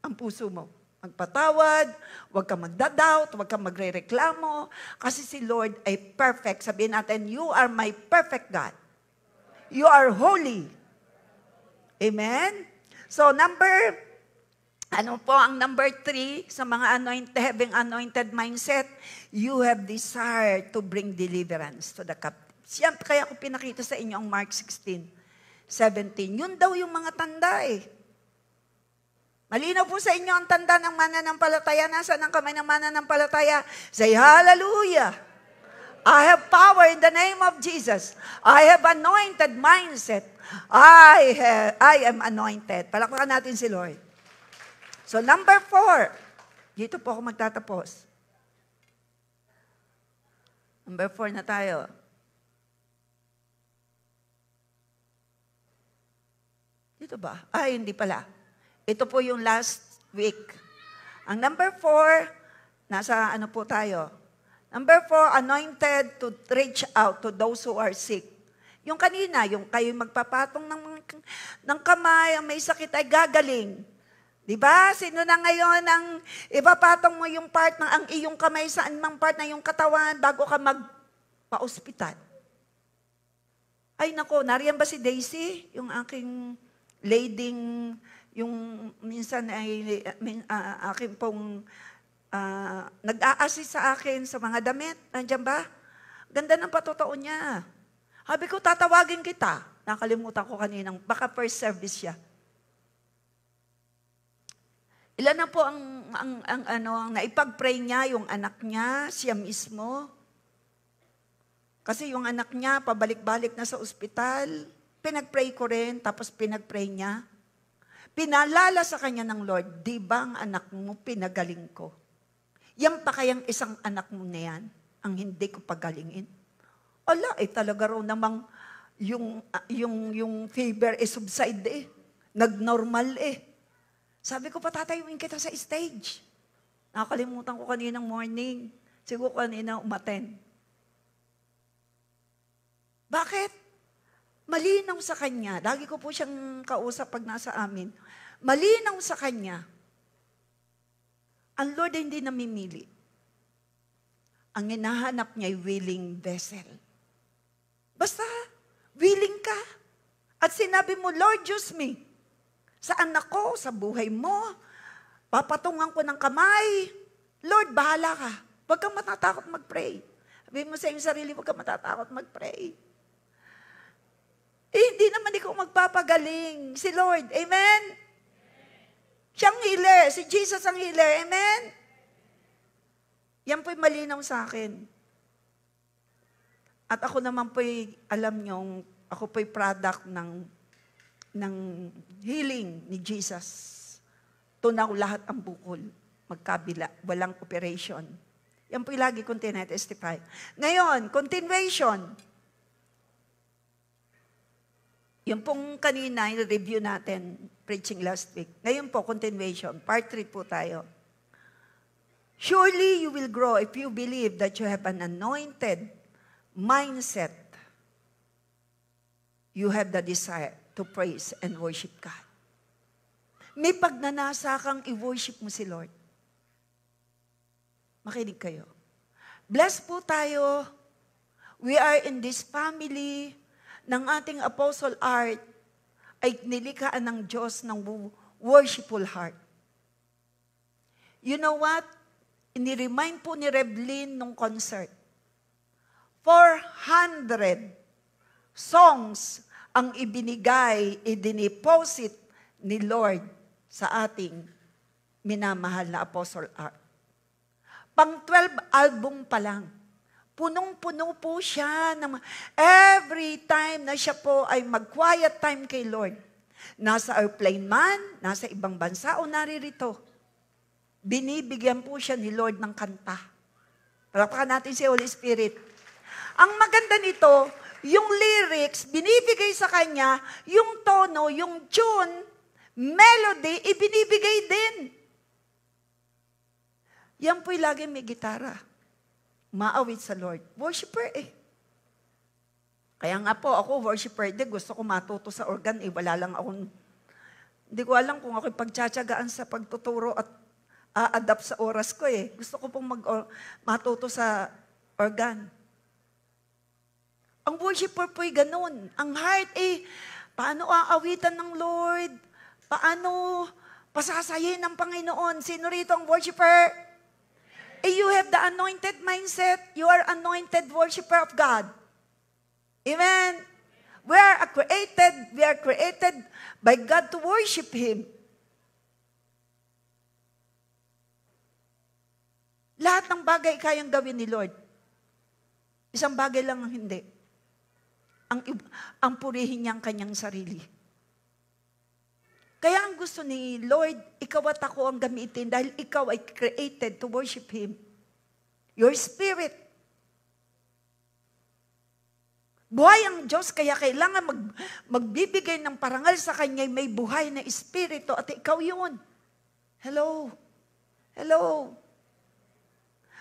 [SPEAKER 1] ang puso mo. Magpatawad, huwag kang magdadoubt, huwag kang magre-reklamo, kasi si Lord ay perfect. Sabihin natin, you are my perfect God. You are holy. Amen? So, ang number 3 sa mga having anointed mindset, you have desire to bring deliverance to the captive. Siyempre, kaya ko pinakita sa inyo ang Mark 16:17. Yun daw yung mga tanda Malinaw po sa inyo ang tanda ng mananampalataya. Nasaan ang kamay ng mananampalataya? Say hallelujah! I have power in the name of Jesus. I have anointed mindset. I am anointed. Palakpakan natin si Lord. So number 4. Dito po ako magtatapos. Number 4 na tayo. Dito ba? Ay, hindi pala. Ito po yung last week. Ang number 4, nasa ano po tayo? Number 4, anointed to reach out to those who are sick. Yung kanina, yung kayo magpapatong ng kamay, ang may sakit ay gagaling. Diba? Sino na ngayon ang ipapatong mo yung part ng ang iyong kamay sa anumang part ng iyong katawan bago ka magpa-ospital? Ay nako, nariyan ba si Daisy? Yung aking lading, yung minsan ay akin pong nag-a-assist sa akin sa mga damit. Nandiyan ba? Ganda ng patotoo niya. Sabi ko, tatawagin kita. Nakalimutan ko kaninang, baka first service siya. Ilan na po ang naipag-pray niya, yung anak niya, siya mismo. Kasi yung anak niya, pabalik-balik na sa ospital. Pinag-pray ko rin, tapos pinag-pray niya. Pinalala sa kanya ng Lord, di ba ang anak mo pinagaling ko? Yan pa kayang isang anak mo na yan, ang hindi ko pagalingin? Ala, talaga raw namang yung fever subside nag-normal Sabi ko, patatayuin kita sa stage. Nakakalimutan ko kaninang morning. Siguro kanina umaten. Bakit? Malinaw sa kanya. Lagi ko po siyang kausap pag nasa amin. Malinaw sa kanya. Ang Lord ay hindi namimili. Ang hinahanap niya ay willing vessel. Basta, willing ka. At sinabi mo, Lord, use me. Sa anak ko, sa buhay mo, papatungan ko ng kamay. Lord, bahala ka. Huwag kang matatakot mag-pray. Sabihin mo sa iyong sarili, huwag kang matatakot mag-pray. Hindi naman ikaw magpapagaling. Si Lord, amen? Siyang healer. Si Jesus ang healer, amen? Yan po'y malinaw sa akin. At ako naman po'y, alam nyo, ako po'y product ng healing ni Jesus. Tunaw lahat ang bukol. Magkabila. Walang operation. Yan po'y lagi kong tinetestify. Ngayon, continuation. Yung pong kanina, review natin, preaching last week. Ngayon po, continuation. Part 3 po tayo. Surely you will grow if you believe that you have an anointed mindset. You have the desire to praise and worship God. May pagnanasa kang i-worship mo si Lord. Makinig kayo. Blessed po tayo. We are in this family ng ating Apostle Art ay nilikhaan ng Diyos ng worshipful heart. You know what? Ini-remind po ni Revlin nung concert. 400 songs ang ibinigay, idiniposit ni Lord sa ating minamahal na Apostle Art. Pang 12 album pa lang. Punong-puno po siya. Every time na siya po ay mag-quiet time kay Lord. Nasa airplane man, nasa ibang bansa o naririto. Binibigyan po siya ni Lord ng kanta. Palakpakan natin si Holy Spirit. Ang maganda nito, yung lyrics, binibigay sa kanya, yung tono, yung tune, melody, ibinibigay din. Yan po'y lagi may gitara. Maawit sa Lord. Worshipper Kaya nga po, ako worshipper din. Gusto ko matuto sa organ Wala lang akong, hindi ko alam kung ako'y pagtsatsagaan sa pagtuturo at a-adapt sa oras ko Gusto ko pong matuto sa organ. Ang worshiper po'y ganun. Ang heart paano aawitan ng Lord? Paano pasasayin ng Panginoon? Sino rito ang worshiper? You have the anointed mindset. You are anointed worshiper of God. Amen? We are created by God to worship Him. Lahat ng bagay kayang gawin ni Lord. Isang bagay lang ang hindi. Ang purihin niya ang kanyang sarili. Kaya ang gusto ni Lord, ikaw at ako ang gamitin dahil ikaw ay created to worship Him. Your spirit. Buhay ang Diyos, kaya kailangan magbibigay ng parangal sa Kanya, may buhay na Espiritu, at ikaw yun. Hello? Hello?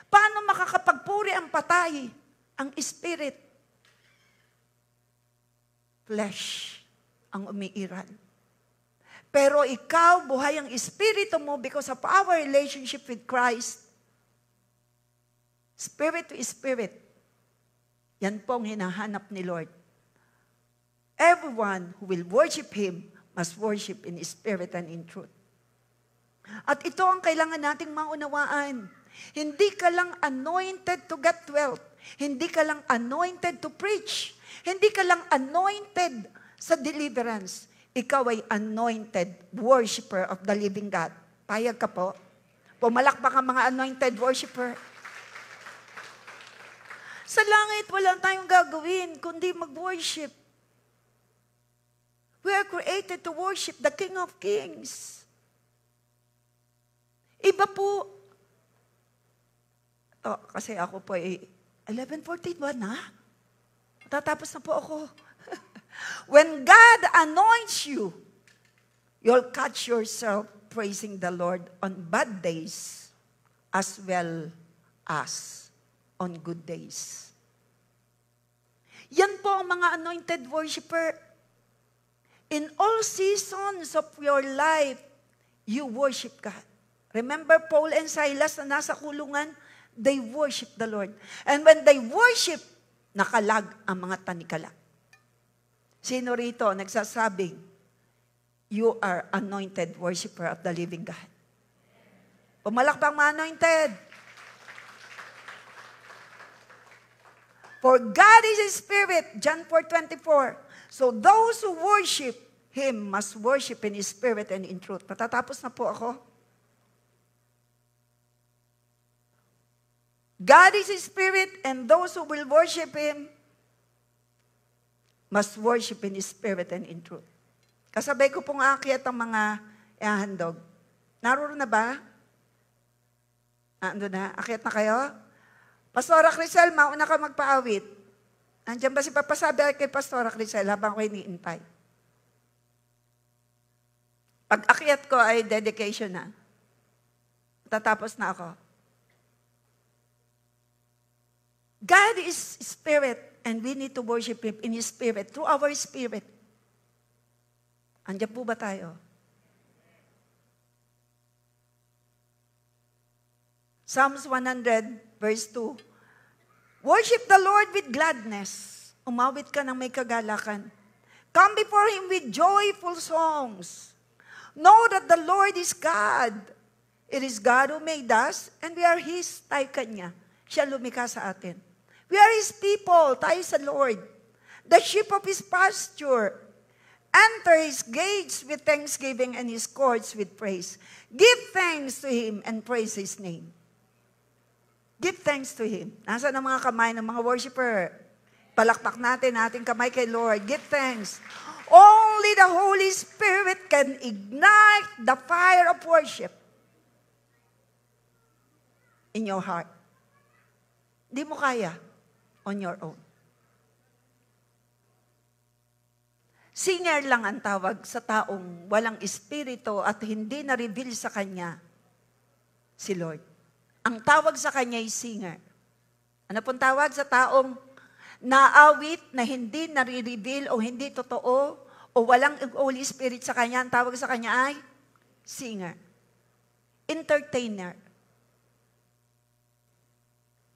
[SPEAKER 1] Paano makakapagpuri ang patay? Ang Spirit. Flesh ang umiiral. Pero ikaw, buhay ang Espiritu mo because of our relationship with Christ. Spirit to Spirit. Yan pong hinahanap ni Lord. Everyone who will worship Him must worship in Spirit and in truth. At ito ang kailangan nating maunawaan. Hindi ka lang anointed to get wealth. Hindi ka lang anointed to preach. Hindi ka lang anointed sa deliverance. Ikaw ay anointed worshiper of the living God. Payag ka po? Pumalakpak ang mga anointed worshiper. Sa langit, wala tayong gagawin kundi mag-worship. We are created to worship the King of Kings. Iba po. Kasi ako po ay 11:41 na. Tatapos na po ako. When God anoints you, you'll catch yourself praising the Lord on bad days as well as on good days. Yan po ang mga anointed worshiper. In all seasons of your life, you worship God. Remember Paul and Silas na nasa kulungan? They worship the Lord. And when they worship, nakalag ang mga tanikala. Sino rito nagsasabing, you are anointed worshiper of the living God? Pumalakpak mga anointed. For God is a Spirit, John 4:24. So those who worship Him must worship in His Spirit and in truth. Matatapos na po ako. God is a Spirit, and those who will worship Him must worship in His Spirit and in truth. Kasabay ko pong aakyat ang mga handog. Naroon na ba? Ando na? Akyat na kayo? Pastora Crisel, mauna ka magpaawit. Nandiyan ba si papasabi kay Pastora Crisel habang ako iniintay? Pag akyat ko ay dedication na. Tatapos na ako. God is Spirit and we need to worship Him in His Spirit, through our spirit. Andiyan po ba tayo? Psalms 100, verse 2. Worship the Lord with gladness. Umawit ka ng may kagalakan. Come before Him with joyful songs. Know that the Lord is God. It is God who made us, and we are His, tayo Kanya. Siya lumikha sa atin. We are His people, tayo sa Lord. The sheep of His pasture. Enter His gates with thanksgiving and His courts with praise. Give thanks to Him and praise His name. Give thanks to Him. Nasaan ang mga kamay ng mga worshiper? Palakpak natin ating kamay kay Lord. Give thanks. Only the Holy Spirit can ignite the fire of worship in your heart. Di mo kaya on your own. Singer lang ang tawag sa taong walang espiritu at hindi na-reveal sa kanya si Lord. Ang tawag sa kanya ay singer. Ano pong tawag sa taong naawit na hindi nare-reveal o hindi totoo o walang Holy Spirit sa kanya? Ang tawag sa kanya ay singer. Entertainer.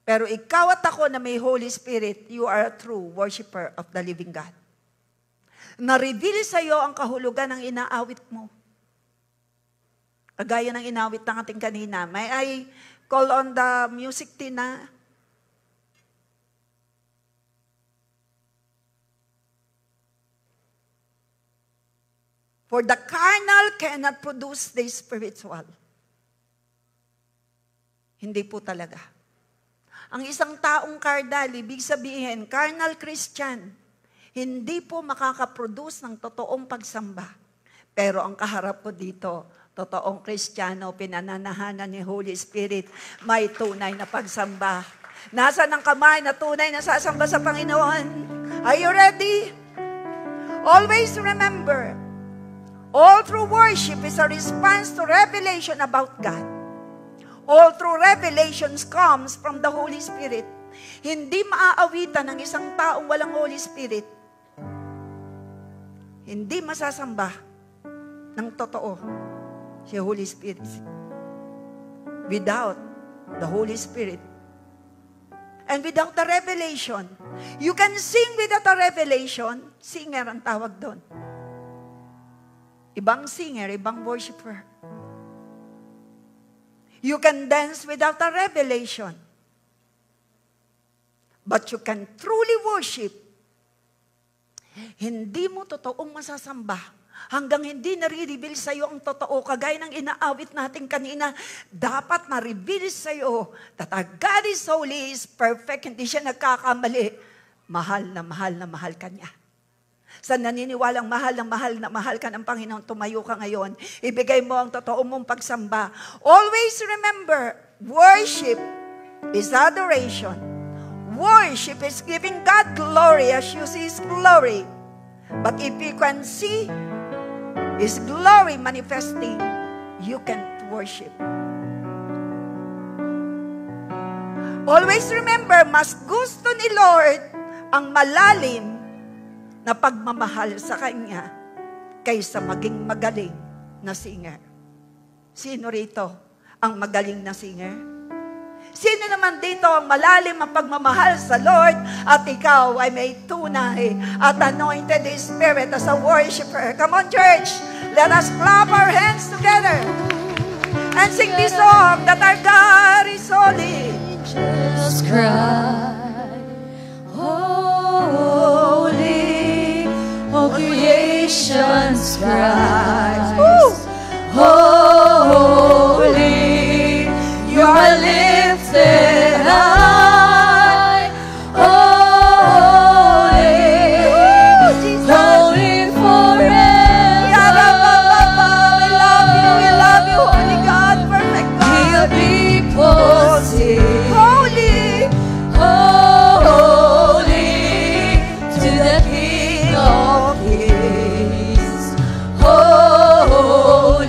[SPEAKER 1] Pero ikaw at ako na may Holy Spirit, you are a true worshiper of the living God. Na-reveal sa iyo ang kahulugan ng inaawit mo. Kagaya ng inawit ng ating kanina. May I call on the music, Tina? For the carnal cannot produce the spiritual. Hindi po talaga. Ang isang taong carnal, ibig sabihin, carnal Christian, hindi po makakaproduce ng totoong pagsamba. Pero ang kaharap ko dito, totoong Kristiyano, pinananahanan ni Holy Spirit, may tunay na pagsamba. Nasaan ang kamay na tunay na sasamba sa Panginoon? Are you ready? Always remember, all true worship is a response to revelation about God. All true revelations comes from the Holy Spirit. Hindi maaawitan ng isang taong walang Holy Spirit. Hindi masasamba ng totoo si Holy Spirit. Without the Holy Spirit and without the revelation, you can sing without a revelation. Singer ang tawag doon. Ibang singer, ibang worshiper. You can dance without a revelation. But you can truly worship. Hindi mo totoong masasamba hanggang hindi nare-reveal sa iyo ang totoo. Kagaya ng inaawit natin kanina, dapat ma-reveal sa iyo that our God is holy, is perfect, hindi siya nagkakamali. Mahal na mahal ka niya. Sa naniniwalang mahal ka ng Panginoon, tumayo ka ngayon. Ibigay mo ang totoo mong pagsamba. Always remember, worship is adoration. Worship is giving God glory as you see His glory. But if you can see His glory manifesting, you can't worship. Always remember, mas gusto ni Lord ang malalim na pagmamahal sa Kanya kaysa maging magaling na singer. Sino rito ang magaling na singer? Sino naman dito ang malalim ang pagmamahal sa Lord at ikaw ay may tunay at anointed Spirit as a worshiper? Come on, church! Let us clap our hands together and sing this song that our God is holy.
[SPEAKER 2] Just cry, holy. All creation's cries, holy, you are lifted high, holy, holy forever.
[SPEAKER 1] We love you, holy God, perfect God.
[SPEAKER 2] Hear people sing,
[SPEAKER 1] Holy,
[SPEAKER 2] holy, to the King of Kings. Holy,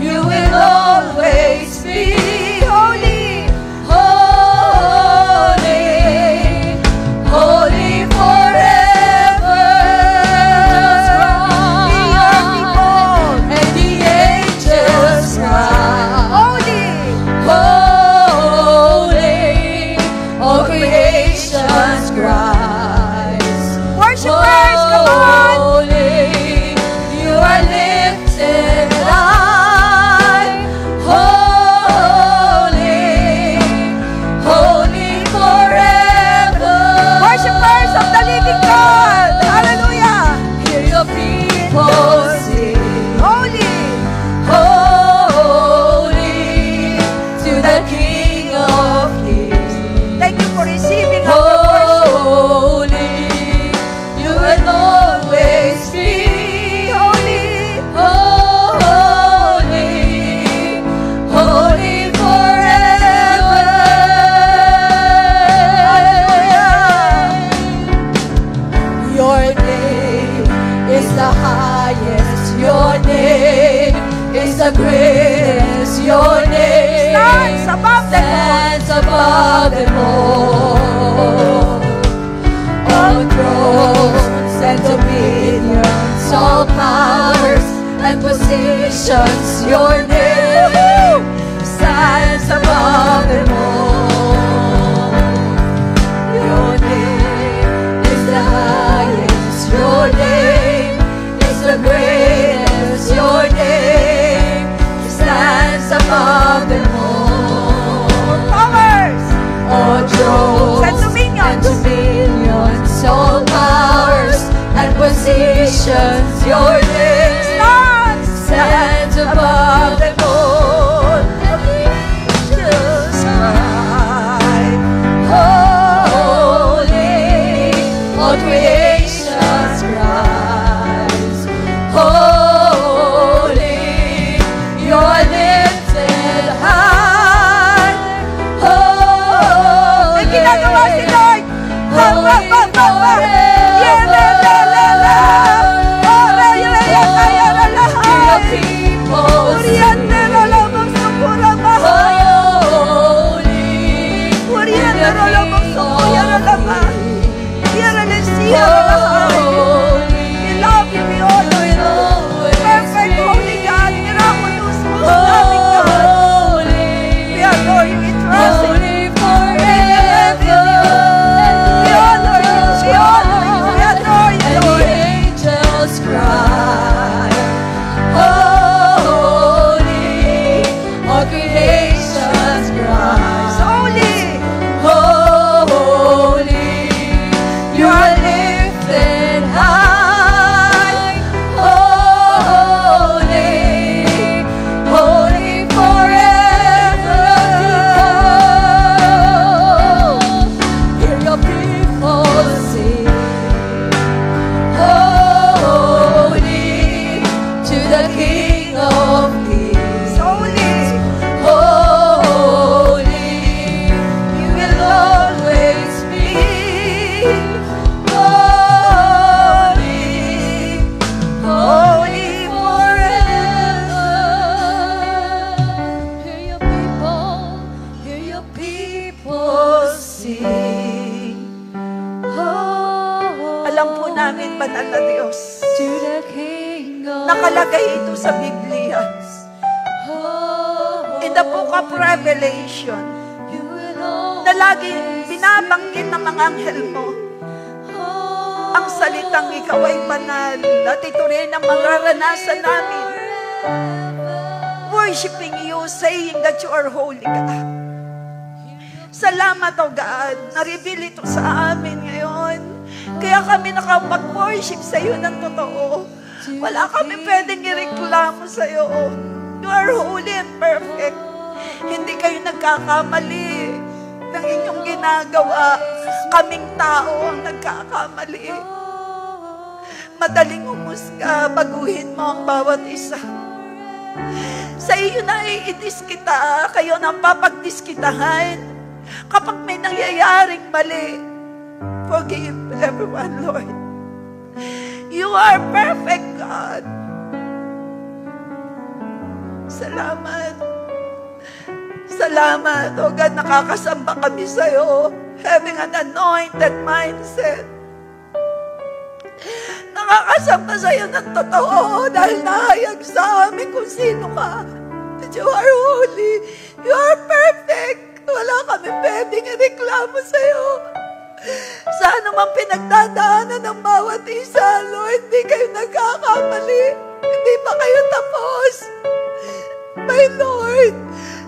[SPEAKER 2] you will always be
[SPEAKER 1] holy,
[SPEAKER 2] holy, holy forever.
[SPEAKER 1] we are people.
[SPEAKER 2] And the angels cry,
[SPEAKER 1] Holy,
[SPEAKER 2] holy, all creation's cries.
[SPEAKER 1] worshipers, come on.
[SPEAKER 2] Holy, you are lifted high. Holy, holy forever.
[SPEAKER 1] Worshipers of the living God. Hallelujah.
[SPEAKER 2] Hear your people sing.
[SPEAKER 1] Holy,
[SPEAKER 2] Holy, to the King of Kings.
[SPEAKER 1] thank you for receiving our worship.
[SPEAKER 2] Holy, you will always be
[SPEAKER 1] Holy,
[SPEAKER 2] holy, holy forever. Your name is the highest. Your name is the greatest. Your name
[SPEAKER 1] stands above them all.
[SPEAKER 2] stands above them all. All thrones and dominions, all powers and positions, your name stands above them all. Your name is the highest, your name is the greatest, your name stands above them all.
[SPEAKER 1] Powers
[SPEAKER 2] All thrones
[SPEAKER 1] and dominions.
[SPEAKER 2] all powers and positions, your name stands above them all. And the angels cry, holy, all creation's cries, holy, you are lifted high, holy.
[SPEAKER 1] May ginagawa si Lord.
[SPEAKER 2] Holy
[SPEAKER 1] Baba. Yelelelele. Ore yelelelele. Uriande lolobong sukura baha. Uriande lolobong sukura lama. Yelelesiya baha. We love you, we honor you. Perfect holy God, miraculous, most loving God. We adore you, we trust you. Nakalagay ito sa Biblia. In the book of Revelation, na lagi binabanggit ng mga anghel mo ang salitang ikaw ay banal. At ito rin ang mararanasan namin. Worshiping you, saying that you are holy God. Salamat, O God. Na-reveal ito sa amin ngayon. Kaya kami nakapag-worship sa iyo ng totoo. Wala kami pwedeng ireklamo sa iyo. You are holy and perfect. Hindi kayo nagkakamali ng inyong ginagawa. Kaming tao ang nagkakamali. Madaling umusga, baguhin mo ang bawat isa. Sa iyo na iitis kita, kayo nang papagdiskitahan. Kapag may nangyayaring mali, forgive everyone, Lord. You are perfect, God. Salamat. Salamat, O God, nakakasamba kami sa iyo, having an anointed mindset. Nakakasamba sa iyo ng totoo dahil nahayag sa amin kung sino ka. That you are holy. You are perfect. Wala kami pwedeng ireklamo sa iyo. Sa anumang pinagdadaanan ng bawat isa, Lord, hindi kayo nagkakamali. Hindi pa kayo tapos. My Lord,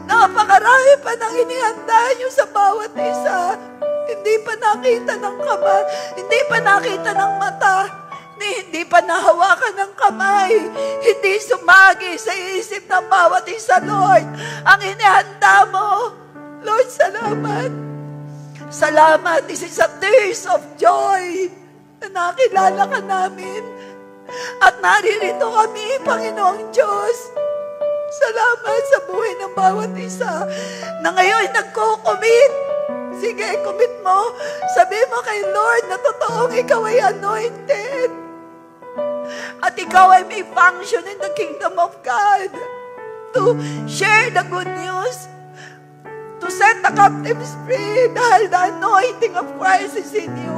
[SPEAKER 1] napakarami pa nang inihanda niyo sa bawat isa. Hindi pa nakita ng kamay, hindi pa nakita ng mata, hindi pa nahawakan ng kamay, hindi sumagi sa isip ng bawat isa, Lord. Ang inihanda mo, Lord, salamat. Salamat. This is a tears of joy na nakilala ka namin. At naririto kami, Panginoong Diyos. Salamat sa buhay ng bawat isa na ngayon nagko-commit. Sige, commit mo. Sabi mo kay Lord na totoong ikaw ay anointed. At ikaw ay may function in the kingdom of God to share the good news, to set the captives free dahil the anointing of Christ is in you.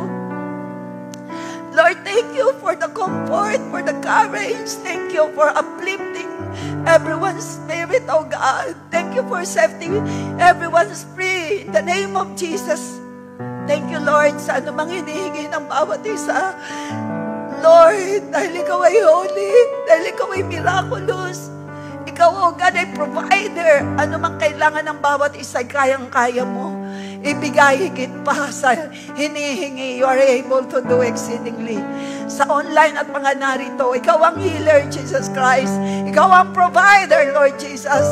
[SPEAKER 1] Lord, thank you for the comfort, for the courage. Thank you for uplifting everyone's spirit, oh God. Thank you for setting everyone's free in the name of Jesus. Thank you, Lord, sa anumang hinihingi ng bawat isa. Lord, dahil ikaw ay holy, dahil ikaw ay miraculous, ikaw, oh God, ay provider. Ano mang kailangan ng bawat isa, kayang-kaya mo. Ibigay higit pa sa hinihingi. You are able to do exceedingly. Sa online at mga narito, ikaw ang healer, Jesus Christ. Ikaw ang provider, Lord Jesus.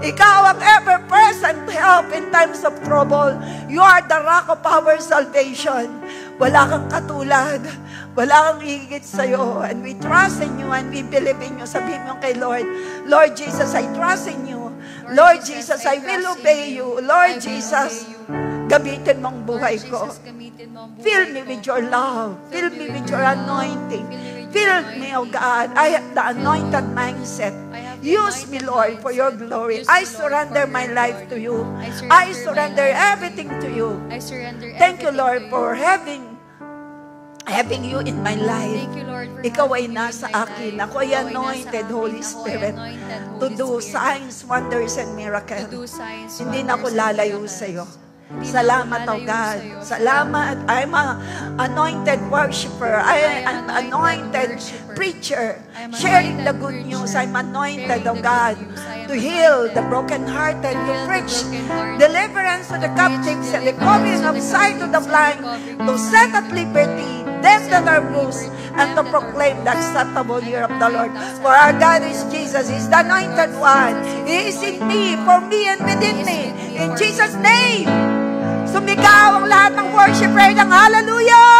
[SPEAKER 1] Ikaw ang ever-present help in times of trouble. You are the rock of our salvation. Wala kang katulad. Wala kang higit sa'yo. And we trust in you and we believe in you. Sabihin mo kay Lord, Lord Jesus, I trust in you. Lord Jesus, I will obey you. Lord Jesus, Gamitin mo ang buhay
[SPEAKER 2] Lord
[SPEAKER 1] ko.
[SPEAKER 2] Jesus, gamitin mo ang buhay
[SPEAKER 1] Fill me
[SPEAKER 2] ko.
[SPEAKER 1] with your love. Fill me with your anointing.
[SPEAKER 2] Fill me with
[SPEAKER 1] Fill
[SPEAKER 2] your
[SPEAKER 1] me, oh
[SPEAKER 2] anointing.
[SPEAKER 1] God. I have the anointed mindset.
[SPEAKER 2] I have the
[SPEAKER 1] Use me,
[SPEAKER 2] anointed
[SPEAKER 1] Lord, for your
[SPEAKER 2] mindset.
[SPEAKER 1] glory.
[SPEAKER 2] Use me,
[SPEAKER 1] I
[SPEAKER 2] Lord,
[SPEAKER 1] surrender
[SPEAKER 2] for
[SPEAKER 1] my
[SPEAKER 2] your
[SPEAKER 1] life
[SPEAKER 2] glory.
[SPEAKER 1] to you.
[SPEAKER 2] I
[SPEAKER 1] I
[SPEAKER 2] surrender
[SPEAKER 1] surrender
[SPEAKER 2] my life to
[SPEAKER 1] everything to you.
[SPEAKER 2] I surrender
[SPEAKER 1] Thank you,
[SPEAKER 2] everything
[SPEAKER 1] Lord,
[SPEAKER 2] to
[SPEAKER 1] for
[SPEAKER 2] you.
[SPEAKER 1] having you in my life.
[SPEAKER 2] Thank you, Lord, for
[SPEAKER 1] Ikaw ay
[SPEAKER 2] having you in
[SPEAKER 1] nasa
[SPEAKER 2] my
[SPEAKER 1] akin.
[SPEAKER 2] life.
[SPEAKER 1] Ako ay
[SPEAKER 2] Ikaw ay
[SPEAKER 1] anointed,
[SPEAKER 2] nasa
[SPEAKER 1] Holy
[SPEAKER 2] akin. Ako ay
[SPEAKER 1] Spirit,
[SPEAKER 2] anointed,
[SPEAKER 1] to
[SPEAKER 2] Holy
[SPEAKER 1] do
[SPEAKER 2] Spirit.
[SPEAKER 1] signs, wonders, and
[SPEAKER 2] To
[SPEAKER 1] miracles.
[SPEAKER 2] do signs,
[SPEAKER 1] Hindi na ako
[SPEAKER 2] wonders, and
[SPEAKER 1] lalayo
[SPEAKER 2] miracles.
[SPEAKER 1] sa iyo.
[SPEAKER 2] Hindi na
[SPEAKER 1] Salamat,
[SPEAKER 2] ako
[SPEAKER 1] oh
[SPEAKER 2] lalayo
[SPEAKER 1] God.
[SPEAKER 2] sa iyo.
[SPEAKER 1] Salamat. I'm an anointed worshiper. I am an anointed
[SPEAKER 2] worshiper.
[SPEAKER 1] preacher.
[SPEAKER 2] I am
[SPEAKER 1] Sharing the
[SPEAKER 2] anointed
[SPEAKER 1] good
[SPEAKER 2] preacher.
[SPEAKER 1] news. I'm anointed,
[SPEAKER 2] Sharing
[SPEAKER 1] oh
[SPEAKER 2] the
[SPEAKER 1] God,
[SPEAKER 2] good news. I am
[SPEAKER 1] to heal
[SPEAKER 2] anointed.
[SPEAKER 1] the brokenhearted,
[SPEAKER 2] To
[SPEAKER 1] to
[SPEAKER 2] heal the
[SPEAKER 1] preach
[SPEAKER 2] brokenhearted.
[SPEAKER 1] deliverance to the captives and recovering of sight to the blind, to set at liberty them that are bruised, and to proclaim the acceptable year of the Lord. For our God is Jesus. He's the anointed one. He is in me, for me, and within me. In Jesus' name. Sumigaw ang lahat ng worshiper ng hallelujah!